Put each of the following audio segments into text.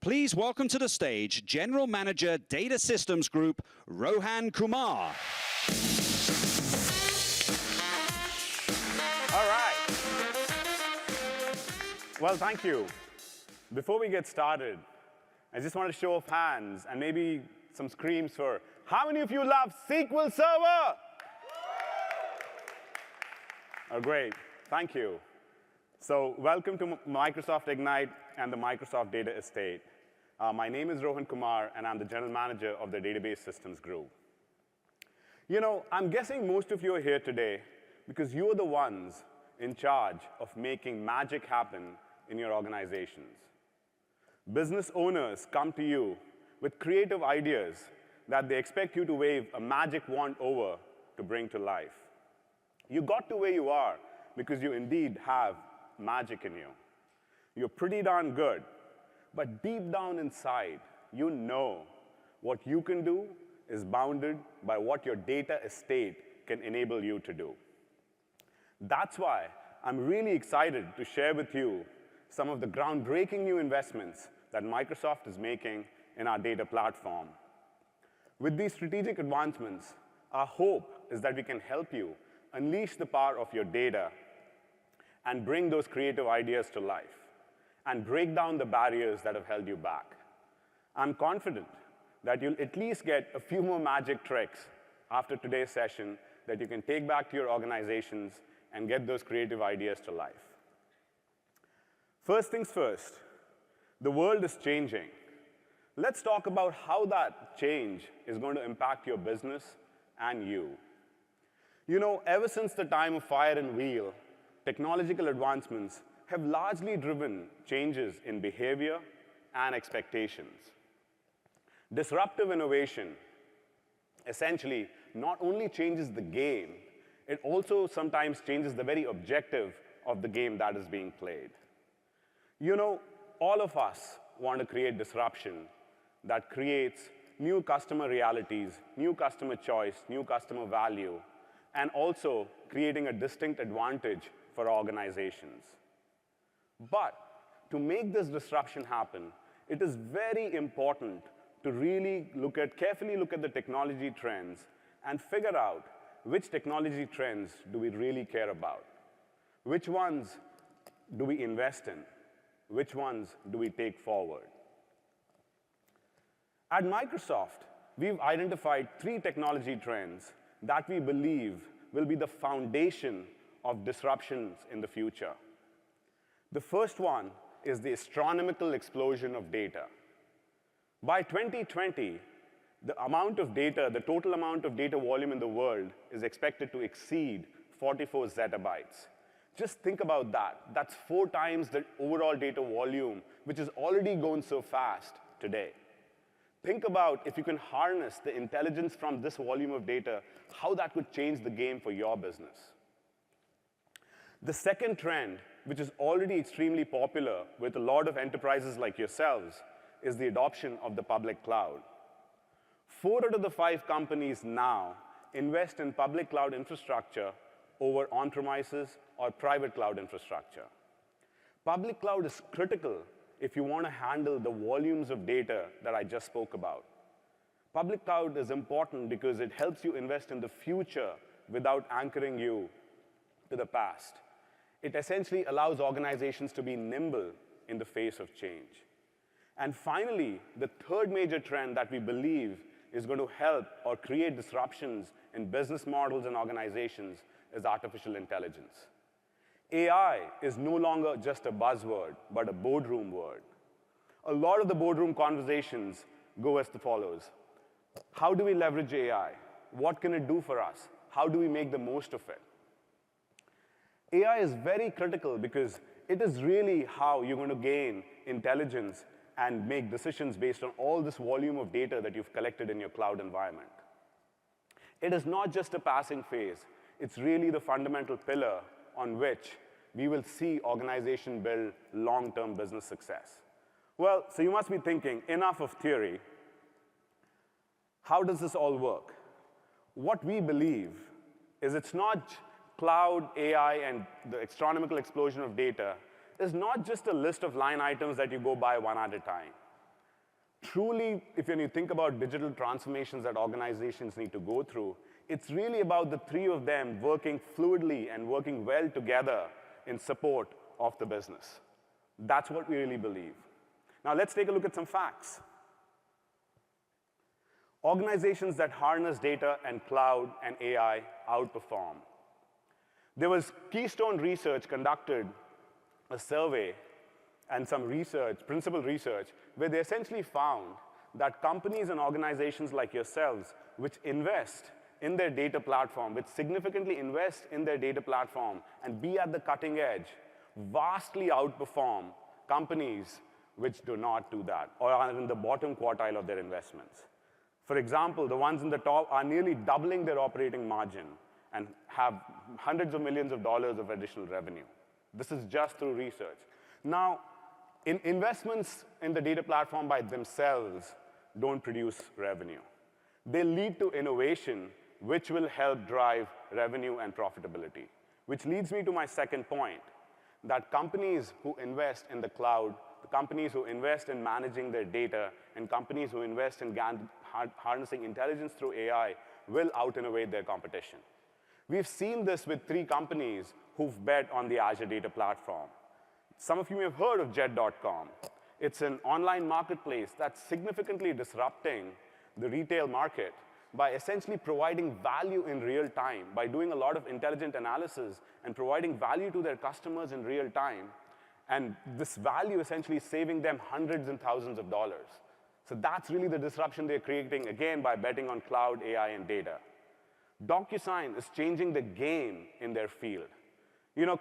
Please welcome to the stage General Manager Data Systems Group, Rohan Kumar. All right. Well, thank you. Before we get started, I just want to show of hands and maybe some screams for how many of you love SQL Server? Oh, great. Thank you. So welcome to Microsoft Ignite and the Microsoft Data Estate. My name is Rohan Kumar, and I'm the General Manager of the Database Systems Group. You know, I'm guessing most of you are here today because you are the ones in charge of making magic happen in your organizations. Business owners come to you with creative ideas that they expect you to wave a magic wand over to bring to life. You got to where you are because you indeed have magic in you. You're pretty darn good, but deep down inside, you know what you can do is bounded by what your data estate can enable you to do. That's why I'm really excited to share with you some of the groundbreaking new investments that Microsoft is making in our data platform. With these strategic advancements, our hope is that we can help you unleash the power of your data and bring those creative ideas to life and break down the barriers that have held you back. I'm confident that you'll at least get a few more magic tricks after today's session that you can take back to your organizations and get those creative ideas to life. First things first, the world is changing. Let's talk about how that change is going to impact your business and you. You know, ever since the time of fire and wheel, technological advancements have largely driven changes in behavior and expectations. Disruptive innovation essentially not only changes the game, it also sometimes changes the very objective of the game that is being played. You know, all of us want to create disruption that creates new customer realities, new customer choice, new customer value, and also creating a distinct advantage for organizations. But to make this disruption happen, it is very important to really carefully look at the technology trends and figure out which technology trends do we really care about? Which ones do we invest in? Which ones do we take forward? At Microsoft, we've identified 3 technology trends that we believe will be the foundation of disruptions in the future. The first one is the astronomical explosion of data. By 2020, the amount of data, the total amount of data volume in the world is expected to exceed 44 zettabytes. Just think about that. That's 4 times the overall data volume, which is already going so fast today. Think about if you can harness the intelligence from this volume of data, how that could change the game for your business. The second trend, which is already extremely popular with a lot of enterprises like yourselves, is the adoption of the public cloud. 4 out of the 5 companies now invest in public cloud infrastructure over on-premises or private cloud infrastructure. Public cloud is critical if you want to handle the volumes of data that I just spoke about. Public cloud is important because it helps you invest in the future without anchoring you to the past. It essentially allows organizations to be nimble in the face of change. And finally, the third major trend that we believe is going to help or create disruptions in business models and organizations is artificial intelligence. AI is no longer just a buzzword, but a boardroom word. A lot of the boardroom conversations go as follows. How do we leverage AI? What can it do for us? How do we make the most of it? AI is very critical because it is really how you're going to gain intelligence and make decisions based on all this volume of data that you've collected in your cloud environment. It is not just a passing phase. It's really the fundamental pillar on which we will see organizations build long-term business success. Well, so you must be thinking, enough of theory. How does this all work? What we believe is it's not cloud, AI, and the astronomical explosion of data is not just a list of line items that you go by one at a time. truly, if you think about digital transformations that organizations need to go through, it's really about the three of them working fluidly and working well together in support of the business. That's what we really believe. Now let's take a look at some facts. Organizations that harness data and cloud and AI outperform. There was Keystone Research conducted a survey and some research, principal research, where they essentially found that companies and organizations like yourselves, which invest in their data platform, which significantly invest in their data platform and be at the cutting edge, vastly outperform companies which do not do that or are in the bottom quartile of their investments. For example, the ones in the top are nearly doubling their operating margin and have hundreds of millions of dollars of additional revenue. This is just through research. Now, investments in the data platform by themselves don't produce revenue. They lead to innovation, which will help drive revenue and profitability. Which leads me to my second point, that companies who invest in the cloud, the companies who invest in managing their data, and companies who invest in harnessing intelligence through AI will out-innovate their competition. We've seen this with 3 companies who've bet on the Azure data platform. Some of you may have heard of Jet.com. It's an online marketplace that's significantly disrupting the retail market by essentially providing value in real time, by doing a lot of intelligent analysis and providing value to their customers in real time, and this value essentially saving them hundreds and thousands of dollars. So that's really the disruption they're creating, again, by betting on cloud, AI, and data. DocuSign is changing the game in their field. You know,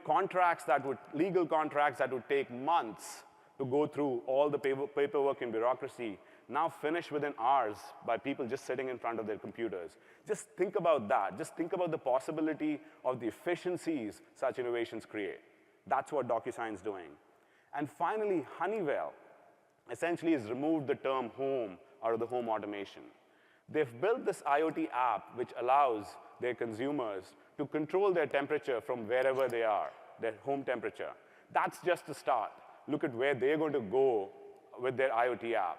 legal contracts that would take months to go through all the paperwork and bureaucracy now finish within hours by people just sitting in front of their computers. Just think about that. Just think about the possibility of the efficiencies such innovations create. That's what DocuSign's doing. And finally, Honeywell essentially has removed the term home out of the home automation. They've built this IoT app which allows their consumers to control their temperature from wherever they are, their home temperature. That's just the start. Look at where they're going to go with their IoT app.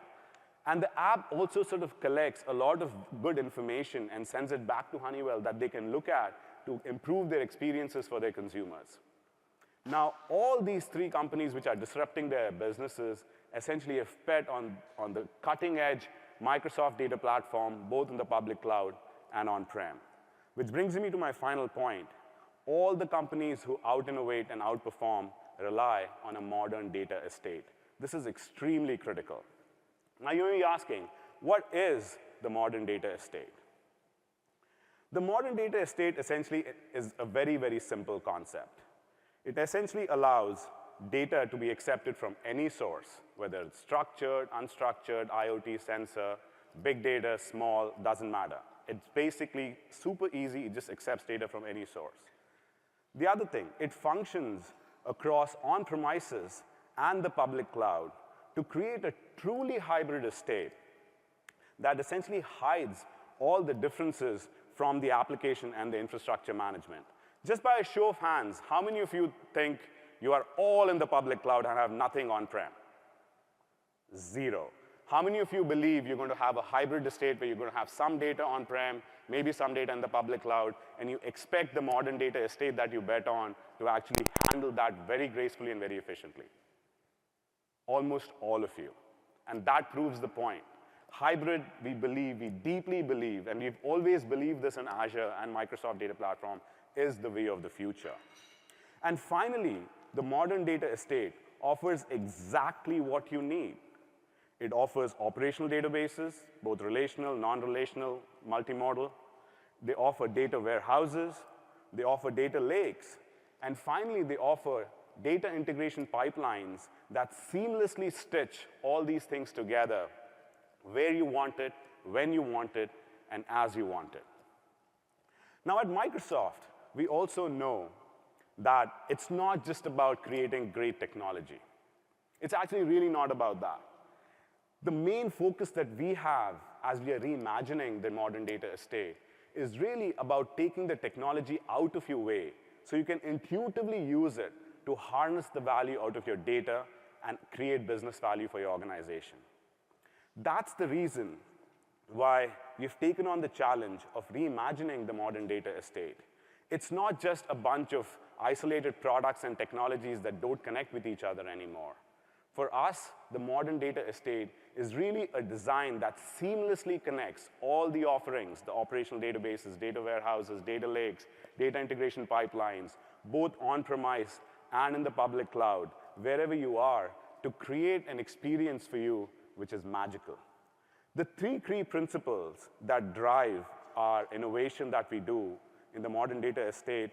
And the app also sort of collects a lot of good information and sends it back to Honeywell that they can look at to improve their experiences for their consumers. Now, all these 3 companies which are disrupting their businesses essentially have bet on the cutting-edge Microsoft data platform, both in the public cloud and on-prem. Which brings me to my final point. All the companies who out-innovate and outperform rely on a modern data estate. This is extremely critical. Now, you may be asking, what is the modern data estate? The modern data estate essentially is a very, very simple concept. It essentially allows data to be accepted from any source, whether it's structured, unstructured, IoT, sensor, big data, small, doesn't matter. It's basically super easy. It just accepts data from any source. The other thing, it functions across on-premises and the public cloud to create a truly hybrid estate that essentially hides all the differences from the application and the infrastructure management. Just by a show of hands, how many of you think you are all in the public cloud and have nothing on-prem? 0. How many of you believe you're going to have a hybrid estate where you're going to have some data on-prem, maybe some data in the public cloud, and you expect the modern data estate that you bet on to actually handle that very gracefully and very efficiently? Almost all of you. And that proves the point. Hybrid, we deeply believe, and we've always believed this in Azure and Microsoft Data Platform, is the way of the future. And finally, the modern data estate offers exactly what you need. It offers operational databases, both relational, non-relational, multimodal. They offer data warehouses. They offer data lakes. And finally, they offer data integration pipelines that seamlessly stitch all these things together where you want it, when you want it, and as you want it. Now, at Microsoft, we also know that it's not just about creating great technology. It's actually really not about that. The main focus that we have as we are reimagining the modern data estate is really about taking the technology out of your way so you can intuitively use it to harness the value out of your data and create business value for your organization. That's the reason why we've taken on the challenge of reimagining the modern data estate. It's not just a bunch of isolated products and technologies that don't connect with each other anymore. For us, the modern data estate is really a design that seamlessly connects all the offerings, the operational databases, data warehouses, data lakes, data integration pipelines, both on-premise and in the public cloud, wherever you are, to create an experience for you which is magical. The three key principles that drive our innovation that we do in the modern data estate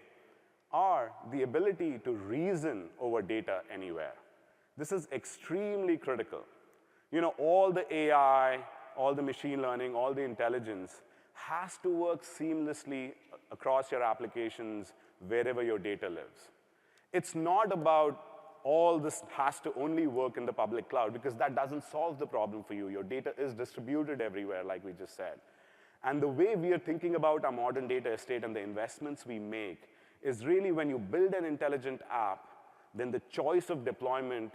are the ability to reason over data anywhere. This is extremely critical. You know, all the AI, all the machine learning, all the intelligence has to work seamlessly across your applications wherever your data lives. It's not about all this has to only work in the public cloud, because that doesn't solve the problem for you. Your data is distributed everywhere, like we just said. And the way we are thinking about our modern data estate and the investments we make is really when you build an intelligent app, then the choice of deployment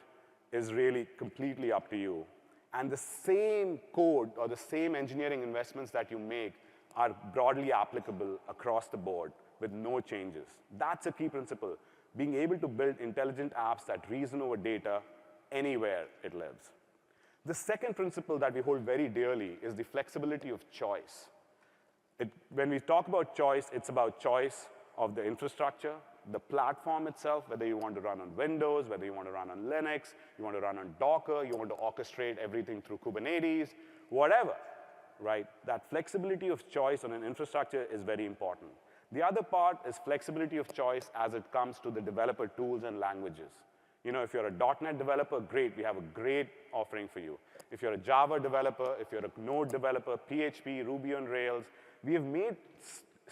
is really completely up to you. And the same code or the same engineering investments that you make are broadly applicable across the board with no changes. That's a key principle, being able to build intelligent apps that reason over data anywhere it lives. The second principle that we hold very dearly is the flexibility of choice. When we talk about choice, it's about choice of the infrastructure, the platform itself, whether you want to run on Windows, whether you want to run on Linux, you want to run on Docker, you want to orchestrate everything through Kubernetes, whatever, right? That flexibility of choice on an infrastructure is very important. The other part is flexibility of choice as it comes to the developer tools and languages. You know, if you're a .NET developer, great, we have a great offering for you. If you're a Java developer, if you're a Node developer, PHP, Ruby on Rails, we have made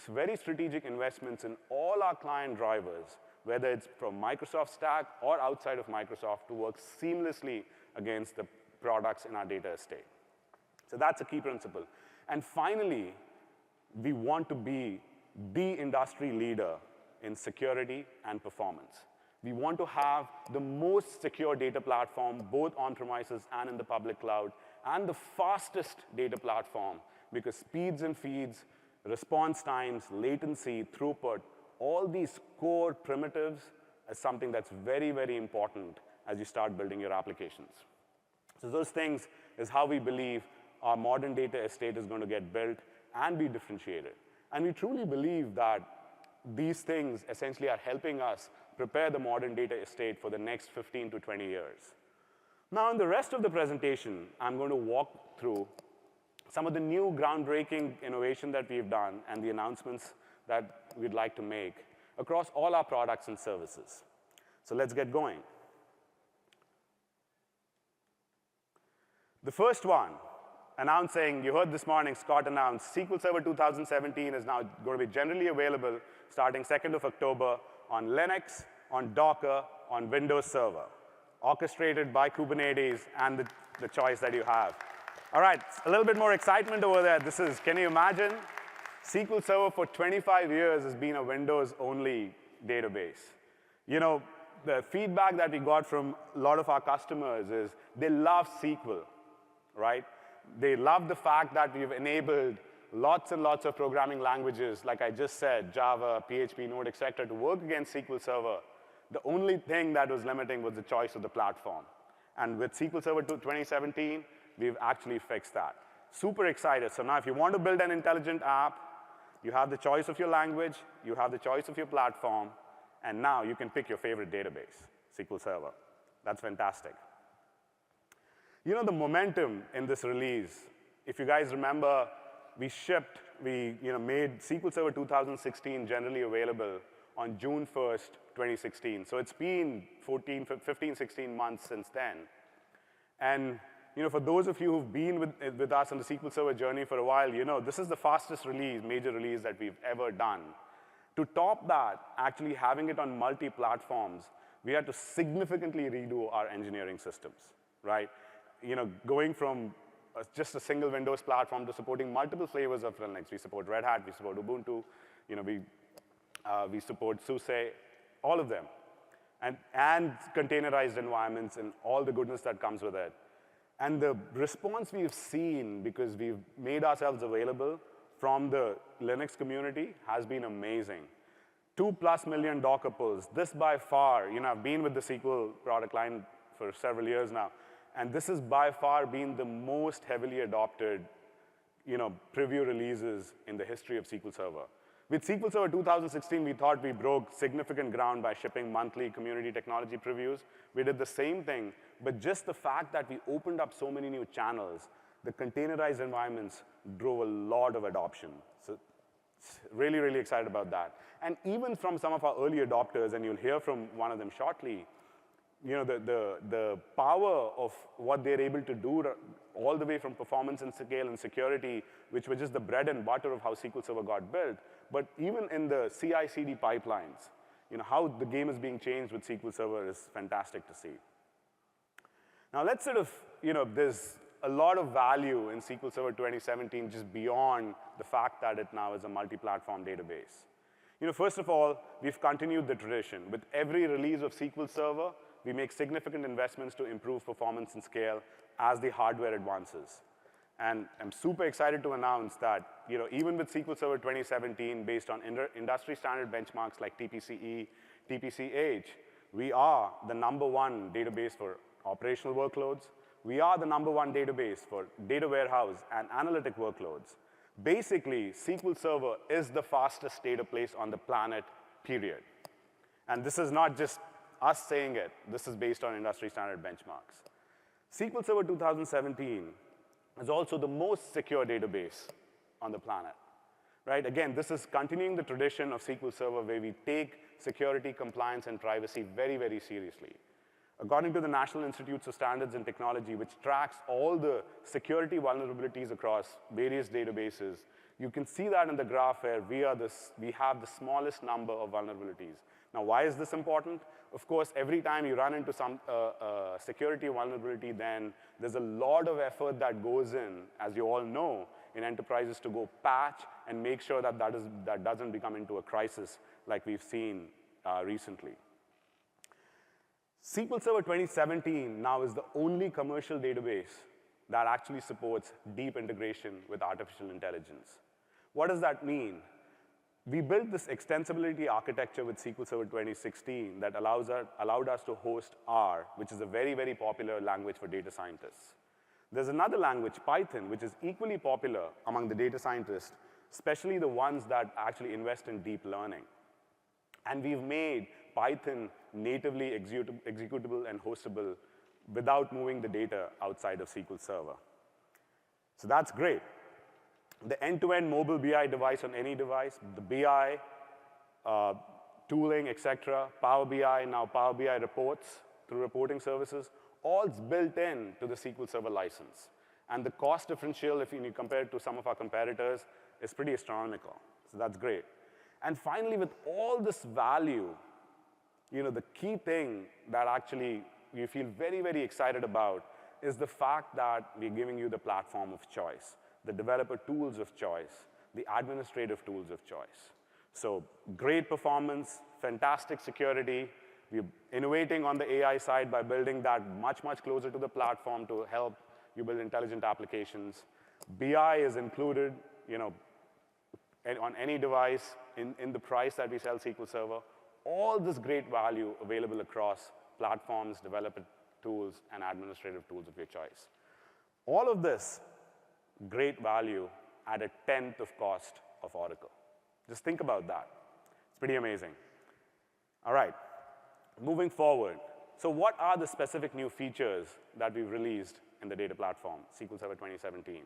very strategic investments in all our client drivers, whether it's from Microsoft stack or outside of Microsoft, to work seamlessly against the products in our data estate. So that's a key principle. And finally, we want to be the industry leader in security and performance. We want to have the most secure data platform, both on-premises and in the public cloud, and the fastest data platform, because speeds and feeds, response times, latency, throughput, all these core primitives is something that's very, very important as you start building your applications. So those things is how we believe our modern data estate is going to get built and be differentiated. And we truly believe that these things essentially are helping us prepare the modern data estate for the next 15 to 20 years. Now, in the rest of the presentation, I'm going to walk through some of the new groundbreaking innovation that we've done and the announcements that we'd like to make across all our products and services. So let's get going. The first one, announcing, you heard this morning, Scott announced, SQL Server 2017 is now going to be generally available starting 2nd of October on Linux, on Docker, on Windows Server, orchestrated by Kubernetes and the choice that you have. All right, a little bit more excitement over there. This is, can you imagine? SQL Server for 25 years has been a Windows-only database. You know, the feedback that we got from a lot of our customers is they love SQL, right? They love the fact that we've enabled lots and lots of programming languages, like I just said, Java, PHP, Node, et cetera, to work against SQL Server. The only thing that was limiting was the choice of the platform. And with SQL Server 2017, we've actually fixed that. Super excited. So now if you want to build an intelligent app, you have the choice of your language, you have the choice of your platform, and now you can pick your favorite database, SQL Server. That's fantastic. You know, the momentum in this release, if you guys remember, we made SQL Server 2016 generally available on June 1st, 2016. So it's been 15, 16 months since then. And for those of you who've been with us on the SQL Server journey for a while, this is the fastest major release that we've ever done. To top that, actually having it on multi-platforms, we had to significantly redo our engineering systems, right? Going from just a single Windows platform to supporting multiple flavors of Linux. We support Red Hat, we support Ubuntu, we support SUSE, all of them, and containerized environments and all the goodness that comes with it. And the response we've seen, because we've made ourselves available from the Linux community, has been amazing. 2+ million Docker pulls. This by far, I've been with the SQL product line for several years now, and this has by far been the most heavily adopted preview releases in the history of SQL Server. With SQL Server 2016, we thought we broke significant ground by shipping monthly community technology previews. We did the same thing, but just the fact that we opened up so many new channels, the containerized environments drove a lot of adoption. So really, really excited about that. And even from some of our early adopters, and you'll hear from one of them shortly, the power of what they're able to do all the way from performance and scale and security, which was just the bread and butter of how SQL Server got built, but even in the CI/CD pipelines, how the game is being changed with SQL Server is fantastic to see. Now let's sort of, there's a lot of value in SQL Server 2017 just beyond the fact that it now is a multi-platform database. First of all, we've continued the tradition. With every release of SQL Server, we make significant investments to improve performance and scale as the hardware advances. And I'm super excited to announce that even with SQL Server 2017, based on industry standard benchmarks like TPCE, TPCH, we are the #1 database for operational workloads. We are the #1 database for data warehouse and analytic workloads. Basically, SQL Server is the fastest database on the planet, period. And this is not just us saying it. This is based on industry standard benchmarks. SQL Server 2017 is also the most secure database on the planet, right? Again, this is continuing the tradition of SQL Server where we take security, compliance, and privacy very, very seriously. According to the National Institutes of Standards and Technology, which tracks all the security vulnerabilities across various databases, you can see that in the graph here, we have the smallest number of vulnerabilities. Now, why is this important? Of course, every time you run into some security vulnerability, then there's a lot of effort that goes in, as you all know, in enterprises to go patch and make sure that that doesn't become into a crisis like we've seen recently. SQL Server 2017 now is the only commercial database that actually supports deep integration with artificial intelligence. What does that mean? We built this extensibility architecture with SQL Server 2016 that allowed us to host R, which is a very, very popular language for data scientists. There's another language, Python, which is equally popular among the data scientists, especially the ones that actually invest in deep learning. And we've made Python natively executable and hostable without moving the data outside of SQL Server. So that's great. The end-to-end mobile BI device on any device, the BI, tooling, et cetera, Power BI, now Power BI reports through reporting services, all's built in to the SQL Server license. And the cost differential, if you compare it to some of our competitors, is pretty astronomical. So that's great. And finally, with all this value, the key thing that actually we feel very, very excited about is the fact that we're giving you the platform of choice, the developer tools of choice, the administrative tools of choice. So great performance, fantastic security. We're innovating on the AI side by building that much, much closer to the platform to help you build intelligent applications. BI is included, on any device in the price that we sell SQL Server. All this great value available across platforms, developer tools, and administrative tools of your choice. All of this great value at 1/10 of cost of Oracle. Just think about that. It's pretty amazing. All right, moving forward. So what are the specific new features that we've released in the data platform, SQL Server 2017?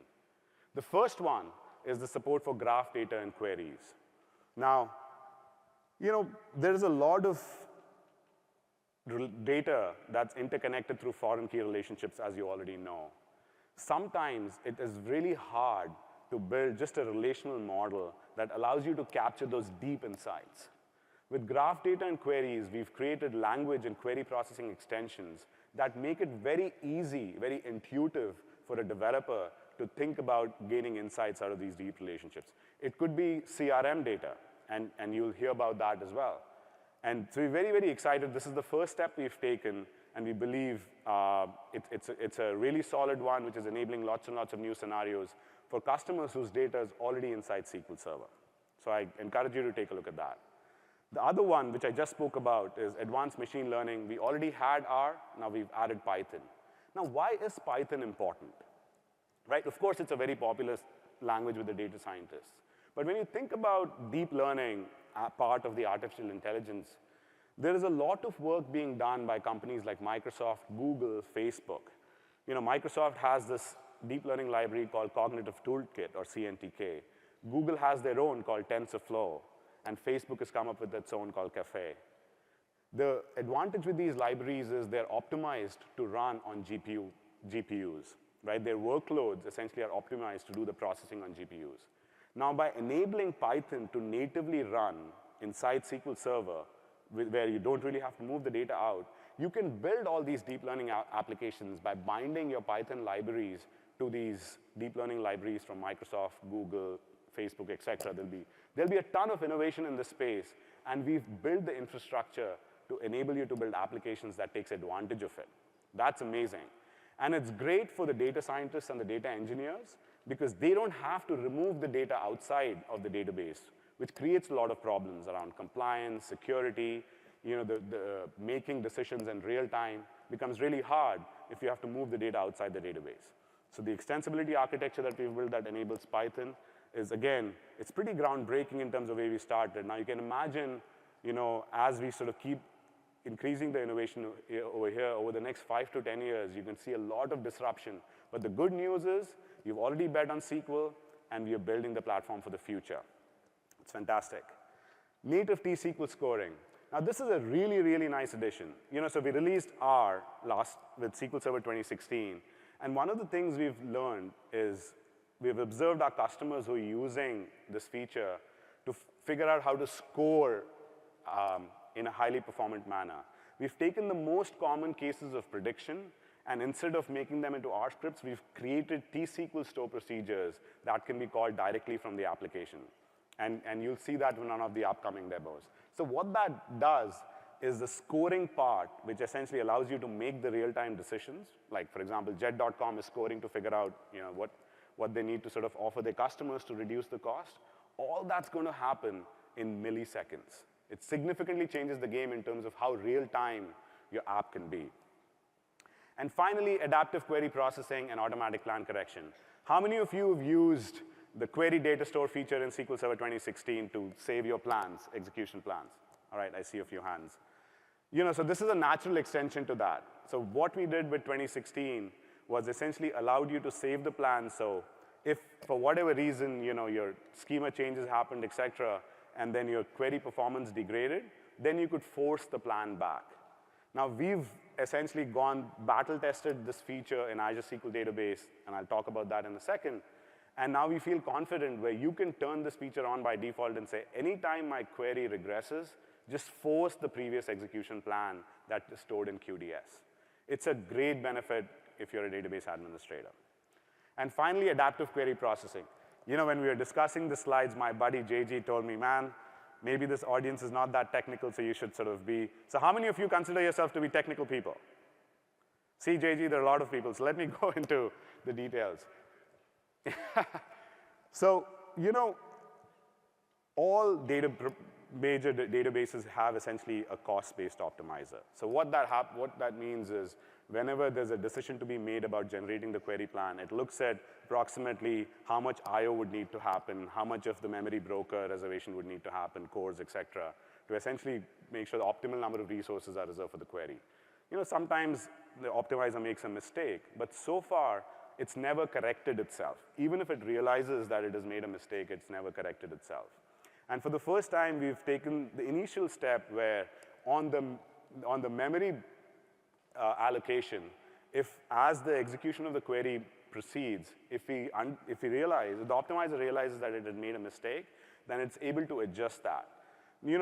The first one is the support for graph data and queries. Now, there's a lot of data that's interconnected through foreign key relationships, as you already know. Sometimes it is really hard to build just a relational model that allows you to capture those deep insights. With graph data and queries, we've created language and query processing extensions that make it very easy, very intuitive for a developer to think about gaining insights out of these deep relationships. It could be CRM data, and you'll hear about that as well. And so we're very, very excited. This is the first step we've taken, and we believe it's a really solid one, which is enabling lots and lots of new scenarios for customers whose data is already inside SQL Server. So I encourage you to take a look at that. The other one, which I just spoke about, is advanced machine learning. We already had R, now we've added Python. Now, why is Python important? Right? Of course, it's a very popular language with the data scientists. But when you think about deep learning, part of the artificial intelligence, there is a lot of work being done by companies like Microsoft, Google, Facebook. Microsoft has this deep learning library called Cognitive Toolkit, or CNTK. Google has their own called TensorFlow, and Facebook has come up with its own called Caffe. The advantage with these libraries is they're optimized to run on GPUs, right? Their workloads essentially are optimized to do the processing on GPUs. Now, by enabling Python to natively run inside SQL Server, where you don't really have to move the data out, you can build all these deep learning applications by binding your Python libraries to these deep learning libraries from Microsoft, Google, Facebook, et cetera. There'll be a ton of innovation in this space, and we've built the infrastructure to enable you to build applications that takes advantage of it. That's amazing. And it's great for the data scientists and the data engineers because they don't have to remove the data outside of the database, which creates a lot of problems around compliance, security. The making decisions in real time becomes really hard if you have to move the data outside the database. So the extensibility architecture that we've built that enables Python is, again, it's pretty groundbreaking in terms of where we started. Now, you can imagine, as we sort of keep increasing the innovation over here, over the next 5 to 10 years, you can see a lot of disruption. But the good news is you've already bet on SQL, and we are building the platform for the future. It's fantastic. Native T-SQL scoring. Now, this is a really, really nice addition. So we released R with SQL Server 2016. And one of the things we've learned is we've observed our customers who are using this feature to figure out how to score in a highly performant manner. We've taken the most common cases of prediction, and instead of making them into R scripts, we've created T-SQL store procedures that can be called directly from the application. And you'll see that in one of the upcoming demos. So what that does is the scoring part, which essentially allows you to make the real-time decisions. Like, for example, Jet.com is scoring to figure out what they need to sort of offer their customers to reduce the cost. All that's going to happen in milliseconds. It significantly changes the game in terms of how real-time your app can be. And finally, adaptive query processing and automatic plan correction. How many of you have used the query data store feature in SQL Server 2016 to save your plans, execution plans? All right, I see a few hands. So this is a natural extension to that. So what we did with 2016 was essentially allowed you to save the plan. So if, for whatever reason, your schema changes happened, et cetera, and then your query performance degraded, then you could force the plan back. Now, we've essentially battle-tested this feature in Azure SQL Database, and I'll talk about that in a second. And now we feel confident where you can turn this feature on by default and say, anytime my query regresses, just force the previous execution plan that is stored in QDS. It's a great benefit if you're a database administrator. And finally, adaptive query processing. When we were discussing the slides, my buddy JG told me, man, maybe this audience is not that technical, so you should sort of be. So how many of you consider yourself to be technical people? See, JG, there are a lot of people, so let me go into the details. So, all major databases have essentially a cost-based optimizer. So what that means is whenever there's a decision to be made about generating the query plan, it looks at approximately how much I/O would need to happen, how much of the memory broker reservation would need to happen, cores, et cetera, to essentially make sure the optimal number of resources are reserved for the query. Sometimes the optimizer makes a mistake, but so far, it's never corrected itself. Even if it realizes that it has made a mistake, it's never corrected itself. And for the first time, we've taken the initial step where on the memory allocation, as the execution of the query proceeds, if the optimizer realizes that it had made a mistake, then it's able to adjust that.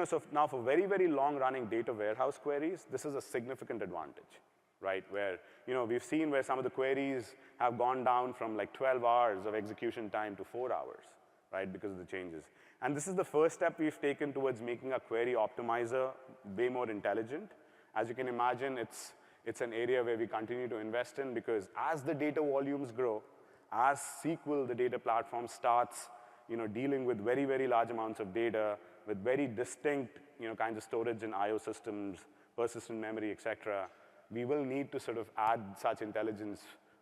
So now for very, very long-running data warehouse queries, this is a significant advantage, right? Where, we've seen where some of the queries have gone down from like 12 hours of execution time to 4 hours, right, because of the changes. And this is the first step we've taken towards making our query optimizer way more intelligent. As you can imagine, It's an area where we continue to invest in because as the data volumes grow, as SQL, the data platform, starts dealing with very, very large amounts of data with very distinct kinds of storage and I/O systems, persistent memory, et cetera, we will need to sort of add such intelligence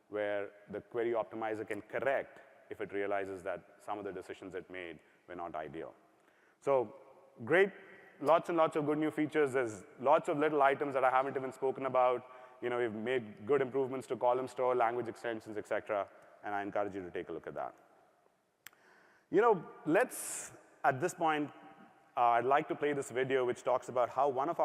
where the query optimizer can correct if it realizes that some of the decisions it made were not ideal. So great, lots and lots of good new features. There's lots of little items that I haven't even spoken about. We've made good improvements to column store, language extensions, et cetera, and I encourage you to take a look at that. Let's, at this point, I'd like to play this video which talks about how one of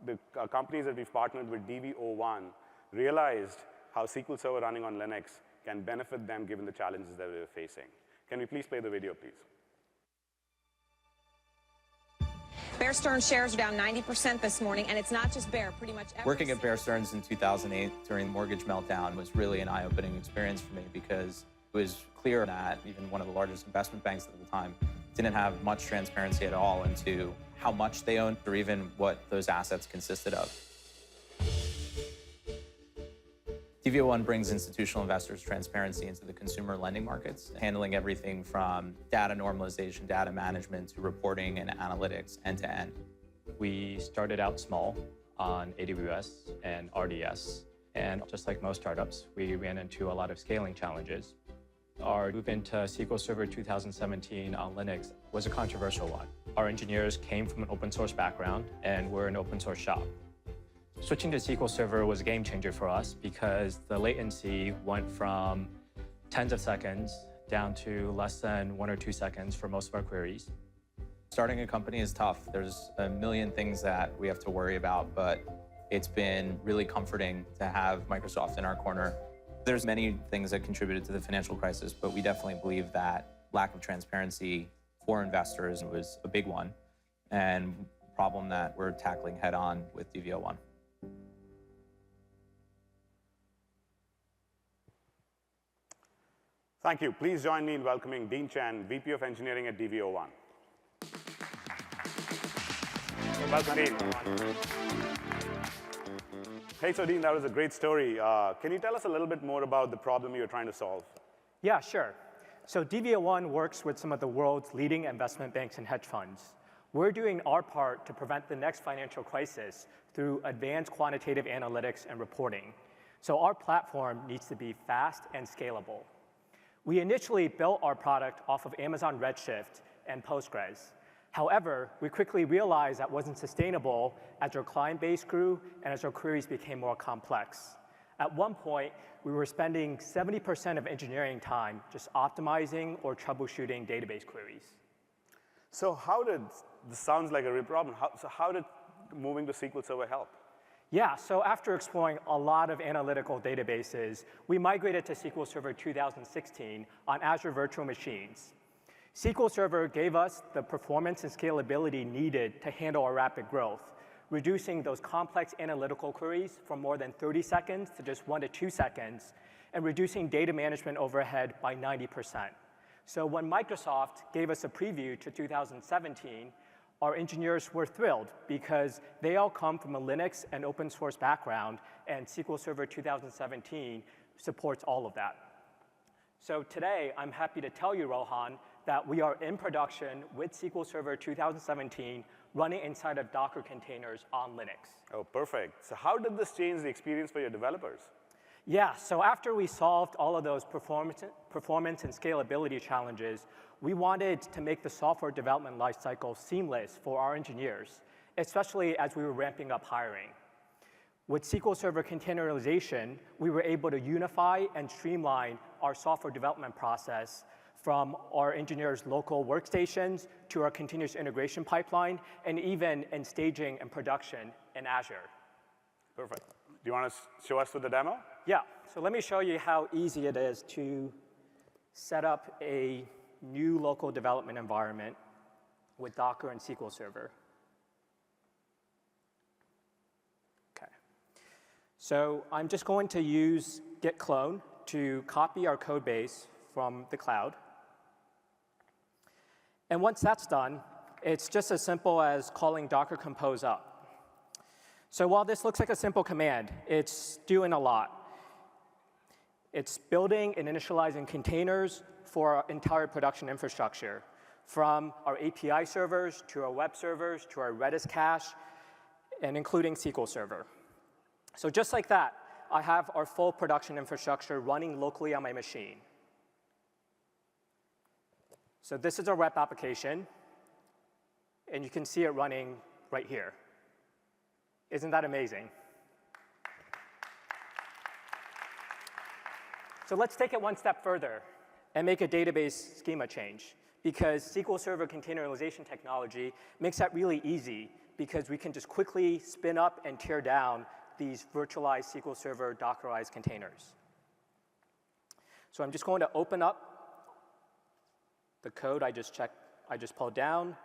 the companies that we've partnered with, DVO1, realized how SQL Server running on Linux can benefit them given the challenges that they were facing. Can we please play the video, please? Bear Stearns shares are down 90% this morning, and it's not just Bear, pretty much every Working at Bear Stearns in 2008 during the mortgage meltdown was really an eye-opening experience for me because it was clear that even one of the largest investment banks at the time didn't have much transparency at all into how much they owned or even what those assets consisted of. DVO1 brings institutional investors transparency into the consumer lending markets, handling everything from data normalization, data management, to reporting and analytics end to end. We started out small on AWS and RDS, and just like most startups, we ran into a lot of scaling challenges. Our move into SQL Server 2017 on Linux was a controversial one. Our engineers came from an open source background, and we're an open source shop. Switching to SQL Server was a game changer for us because the latency went from tens of seconds down to less than 1 or 2 seconds for most of our queries. Starting a company is tough. There's a million things that we have to worry about, but it's been really comforting to have Microsoft in our corner. There's many things that contributed to the financial crisis, but we definitely believe that lack of transparency for investors was a big one and a problem that we're tackling head on with DVO1. Thank you. Please join me in welcoming Dean Chen, VP of Engineering at DVO1. Welcome, Dean. Hey, so Dean, that was a great story. Can you tell us a little bit more about the problem you're trying to solve? Yeah, sure. So DVO1 works with some of the world's leading investment banks and hedge funds. We're doing our part to prevent the next financial crisis through advanced quantitative analytics and reporting. So our platform needs to be fast and scalable. We initially built our product off of Amazon Redshift and Postgres. However, we quickly realized that wasn't sustainable as our client base grew and as our queries became more complex. At one point, we were spending 70% of engineering time just optimizing or troubleshooting database queries. So this sounds like a real problem. How did moving to SQL Server help? Yeah, so after exploring a lot of analytical databases, we migrated to SQL Server 2016 on Azure virtual machines. SQL Server gave us the performance and scalability needed to handle our rapid growth, reducing those complex analytical queries from more than 30 seconds to just 1 to 2 seconds, and reducing data management overhead by 90%. So when Microsoft gave us a preview to 2017, our engineers were thrilled because they all come from a Linux and open source background, and SQL Server 2017 supports all of that. So today, I'm happy to tell you, Rohan, that we are in production with SQL Server 2017 running inside of Docker containers on Linux. Oh, perfect. So how did this change the experience for your developers? Yeah, so after we solved all of those performance and scalability challenges, we wanted to make the software development lifecycle seamless for our engineers, especially as we were ramping up hiring. With SQL Server containerization, we were able to unify and streamline our software development process from our engineers' local workstations to our continuous integration pipeline, and even in staging and production in Azure. Perfect. Do you want to show us with the demo? Yeah, so let me show you how easy it is to set up a new local development environment with Docker and SQL Server. Okay. So I'm just going to use git clone to copy our code base from the cloud. And once that's done, it's just as simple as calling Docker Compose up. So while this looks like a simple command, it's doing a lot. It's building and initializing containers for our entire production infrastructure, from our API servers to our web servers to our Redis cache, and including SQL Server. So just like that, I have our full production infrastructure running locally on my machine. So this is our web application, and you can see it running right here. Isn't that amazing? So let's take it one step further and make a database schema change, because SQL Server containerization technology makes that really easy, because we can just quickly spin up and tear down these virtualized SQL Server Dockerized containers. So I'm just going to open up the code I just pulled down,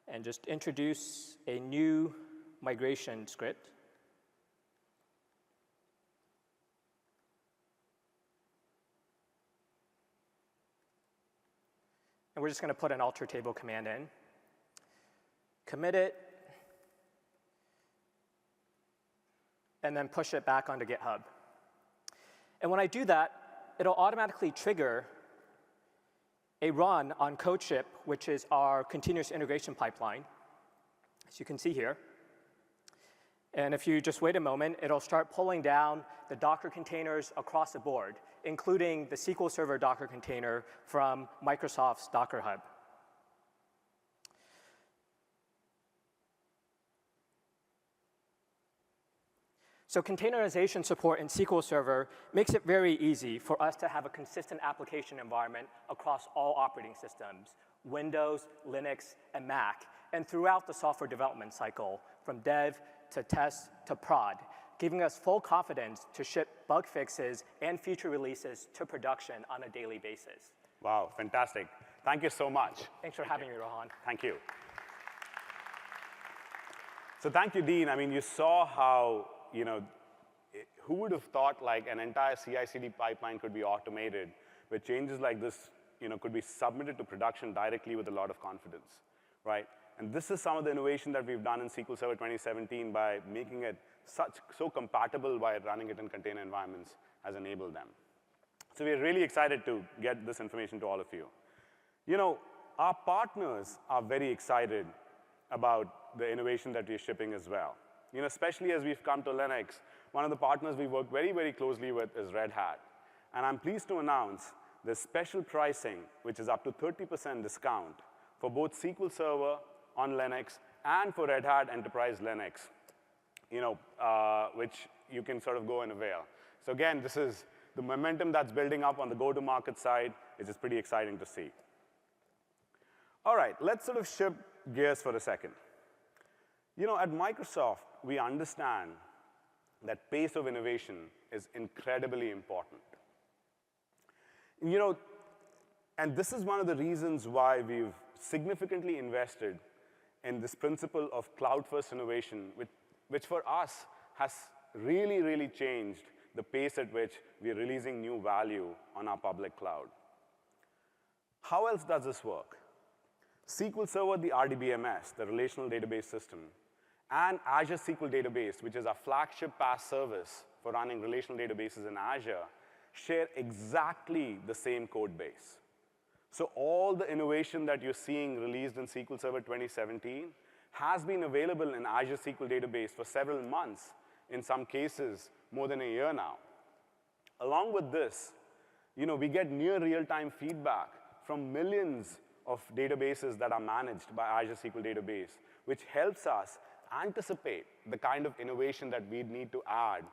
and just introduce a new migration script. And we're just going to put an alter table command in, commit it, and then push it back onto GitHub. And when I do that, it'll automatically trigger a run on CodeShip, which is our continuous integration pipeline, as you can see here. And if you just wait a moment, it'll start pulling down the Docker containers across the board, including the SQL Server Docker container from Microsoft's Docker Hub. So containerization support in SQL Server makes it very easy for us to have a consistent application environment across all operating systems, Windows, Linux, and Mac, and throughout the software development cycle, from dev to test to prod, giving us full confidence to ship bug fixes and feature releases to production on a daily basis. Wow, fantastic. Thank you so much. Thanks for having me, Rohan. Thank you. So thank you, Dean. I mean, you saw how, who would have thought like an entire CI/CD pipeline could be automated, where changes like this, could be submitted to production directly with a lot of confidence, right? And this is some of the innovation that we've done in SQL Server 2017 by making it so compatible by running it in container environments has enabled them. So we're really excited to get this information to all of you. Our partners are very excited about the innovation that we're shipping as well. Especially as we've come to Linux, one of the partners we work very, very closely with is Red Hat. And I'm pleased to announce the special pricing, which is up to 30% discount for both SQL Server on Linux and for Red Hat Enterprise Linux, which you can sort of go and avail. So again, this is the momentum that's building up on the go-to-market side, which is pretty exciting to see. All right, let's sort of shift gears for a second. At Microsoft, we understand that pace of innovation is incredibly important. And this is one of the reasons why we've significantly invested in this principle of cloud-first innovation, which for us has really, really changed the pace at which we're releasing new value on our public cloud. How else does this work? SQL Server, the RDBMS, the relational database system, and Azure SQL Database, which is our flagship PaaS service for running relational databases in Azure, share exactly the same code base. So all the innovation that you're seeing released in SQL Server 2017 has been available in Azure SQL Database for several months, in some cases more than a year now. Along with this, we get near real-time feedback from millions of databases that are managed by Azure SQL Database, which helps us anticipate the kind of innovation that we'd need to add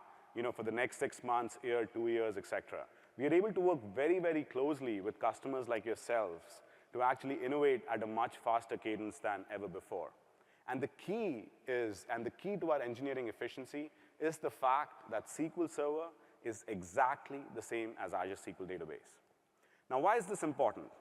for the next 6 months, year, 2 years, et cetera. We are able to work very, very closely with customers like yourselves to actually innovate at a much faster cadence than ever before. And the key to our engineering efficiency is the fact that SQL Server is exactly the same as Azure SQL Database. Now, why is this important?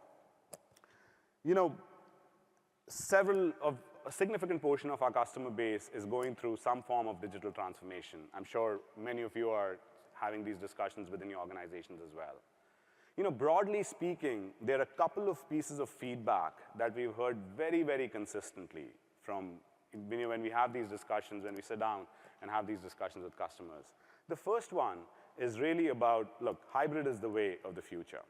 A significant portion of our customer base is going through some form of digital transformation. I'm sure many of you are having these discussions within your organizations as well. Broadly speaking, there are a couple of pieces of feedback that we've heard very, very consistently from when we have these discussions, when we sit down and have these discussions with customers. The first one is really about, look, hybrid is the way of the future.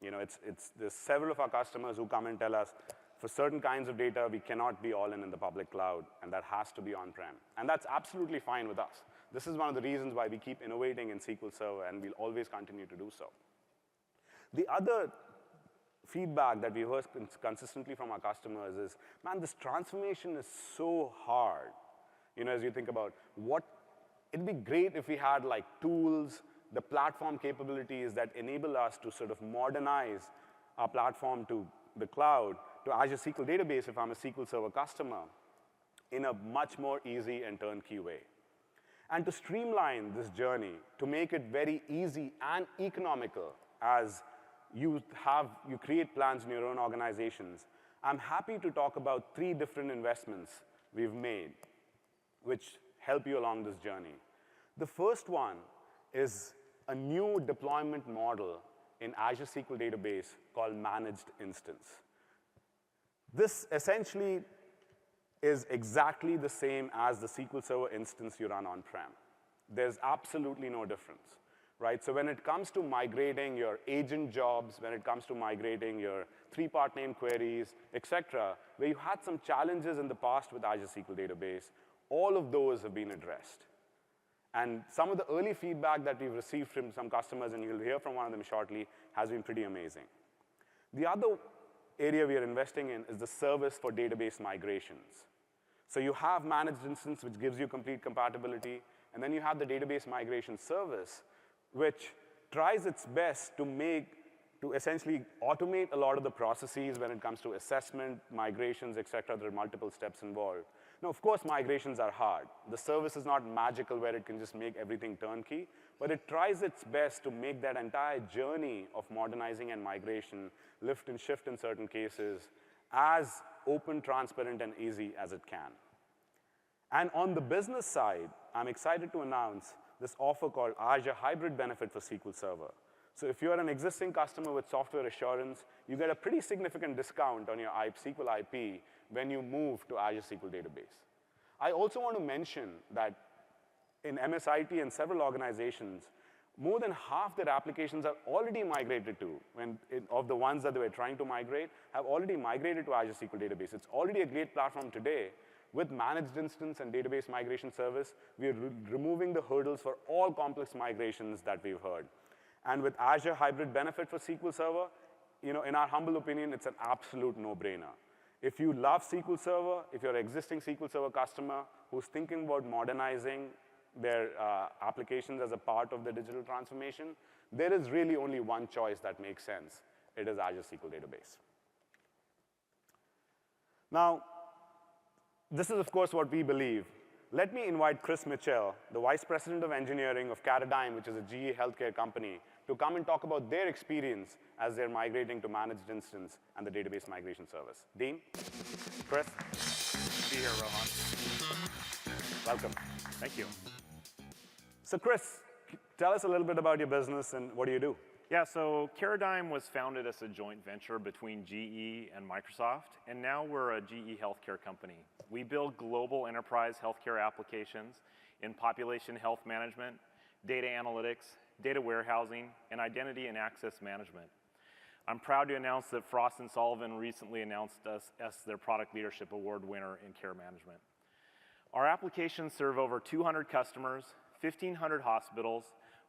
There's several of our customers who come and tell us, for certain kinds of data, we cannot be all in the public cloud, and that has to be on-prem. And that's absolutely fine with us. This is one of the reasons why we keep innovating in SQL Server, and we'll always continue to do so. The other feedback that we heard consistently from our customers is, man, this transformation is so hard. As you think about it'd be great if we had like tools, the platform capabilities that enable us to sort of modernize our platform to the cloud, to Azure SQL Database if I'm a SQL Server customer, in a much more easy and turnkey way. And to streamline this journey, to make it very easy and economical as you create plans in your own organizations, I'm happy to talk about 3 different investments we've made which help you along this journey. The first one is a new deployment model in Azure SQL Database called managed instance. This essentially is exactly the same as the SQL Server instance you run on-prem. There's absolutely no difference, right? So when it comes to migrating your agent jobs, when it comes to migrating your 3-part name queries, et cetera, where you had some challenges in the past with Azure SQL Database, all of those have been addressed. And some of the early feedback that we've received from some customers, and you'll hear from one of them shortly, has been pretty amazing. The other area we are investing in is the service for database migrations. So you have managed instance, which gives you complete compatibility, and then you have the database migration service, which tries its best to essentially automate a lot of the processes when it comes to assessment, migrations, et cetera. There are multiple steps involved. Now, of course, migrations are hard. The service is not magical where it can just make everything turnkey, but it tries its best to make that entire journey of modernizing and migration, lift and shift in certain cases, as open, transparent, and easy as it can. And on the business side, I'm excited to announce this offer called Azure Hybrid Benefit for SQL Server. So if you're an existing customer with software assurance, you get a pretty significant discount on your SQL IP when you move to Azure SQL Database. I also want to mention that in MSIT and several organizations, more than half their applications are already migrated to, of the ones that they were trying to migrate, have already migrated to Azure SQL Database. It's already a great platform today. With managed instance and database migration service, we are removing the hurdles for all complex migrations that we've heard. And with Azure Hybrid Benefit for SQL Server, in our humble opinion, it's an absolute no-brainer. If you love SQL Server, if you're an existing SQL Server customer who's thinking about modernizing their applications as a part of the digital transformation, there is really only one choice that makes sense. It is Azure SQL Database. Now, this is, of course, what we believe. Let me invite Chris Mitchell, the Vice President of Engineering of Caradigm, which is a GE healthcare company, to come and talk about their experience as they're migrating to managed instance and the database migration service. Dean, Chris. Good to be here, Rohan. Welcome. Thank you. So Chris, tell us a little bit about your business and what do you do? Yeah, so Caradigm was founded as a joint venture between GE and Microsoft, and now we're a GE healthcare company. We build global enterprise healthcare applications in population health management, data analytics, data warehousing, and identity and access management. I'm proud to announce that Frost & Sullivan recently announced us as their Product Leadership Award winner in care management. Our applications serve over 200 customers, 1,500 hospitals,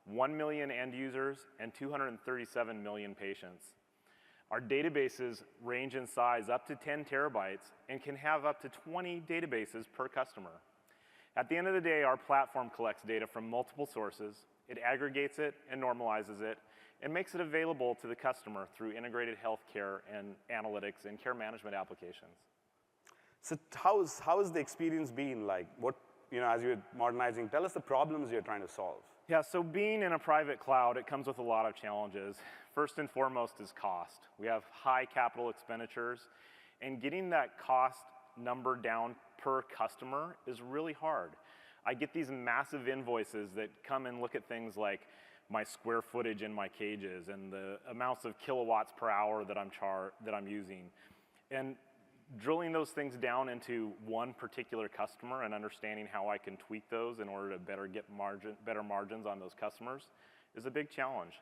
1 million end users, and 237 million patients. Our databases range in size up to 10 terabytes and can have up to 20 databases per customer. At the end of the day, our platform collects data from multiple sources, it aggregates it and normalizes it, and makes it available to the customer through integrated healthcare and analytics and care management applications. So how's the experience been like? As you're modernizing, tell us the problems you're trying to solve. Yeah, so being in a private cloud, it comes with a lot of challenges. First and foremost is cost. We have high capital expenditures, and getting that cost number down per customer is really hard. I get these massive invoices that come and look at things like my square footage in my cages and the amounts of kilowatts per hour that I'm using. And drilling those things down into one particular customer and understanding how I can tweak those in order to better margins on those customers is a big challenge.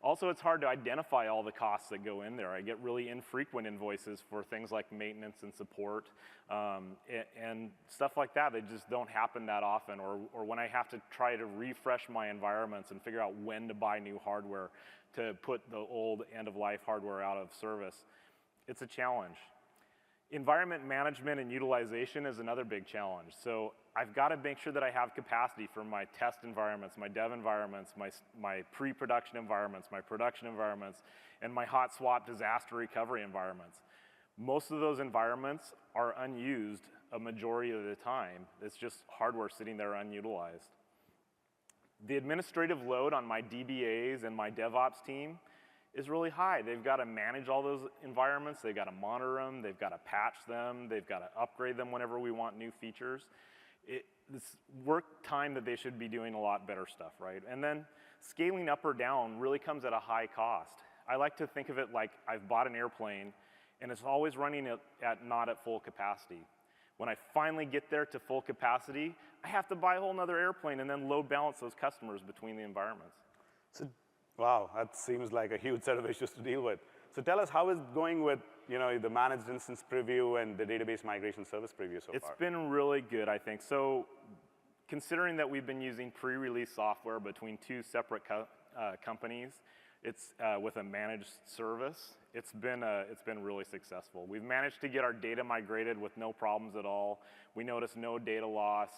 Also, it's hard to identify all the costs that go in there. I get really infrequent invoices for things like maintenance and support and stuff like that. They just don't happen that often. Or when I have to try to refresh my environments and figure out when to buy new hardware to put the old end-of-life hardware out of service, it's a challenge. Environment management and utilization is another big challenge. So I've got to make sure that I have capacity for my test environments, my dev environments, my pre-production environments, my production environments, and my hot swap disaster recovery environments. Most of those environments are unused a majority of the time. It's just hardware sitting there unutilized. The administrative load on my DBAs and my DevOps team is really high. They've got to manage all those environments, they've got to monitor them, they've got to patch them, they've got to upgrade them whenever we want new features. It's work time that they should be doing a lot better stuff, right? And then scaling up or down really comes at a high cost. I like to think of it like I've bought an airplane and it's always running not at full capacity. When I finally get there to full capacity, I have to buy a whole nother airplane and then load balance those customers between the environments. So, wow, that seems like a huge set of issues to deal with. So tell us, how is it going with the managed instance preview and the database migration service preview so far? It's been really good, I think. So considering that we've been using pre-release software between two separate companies, it's with a managed service, it's been really successful. We've managed to get our data migrated with no problems at all. We noticed no data loss.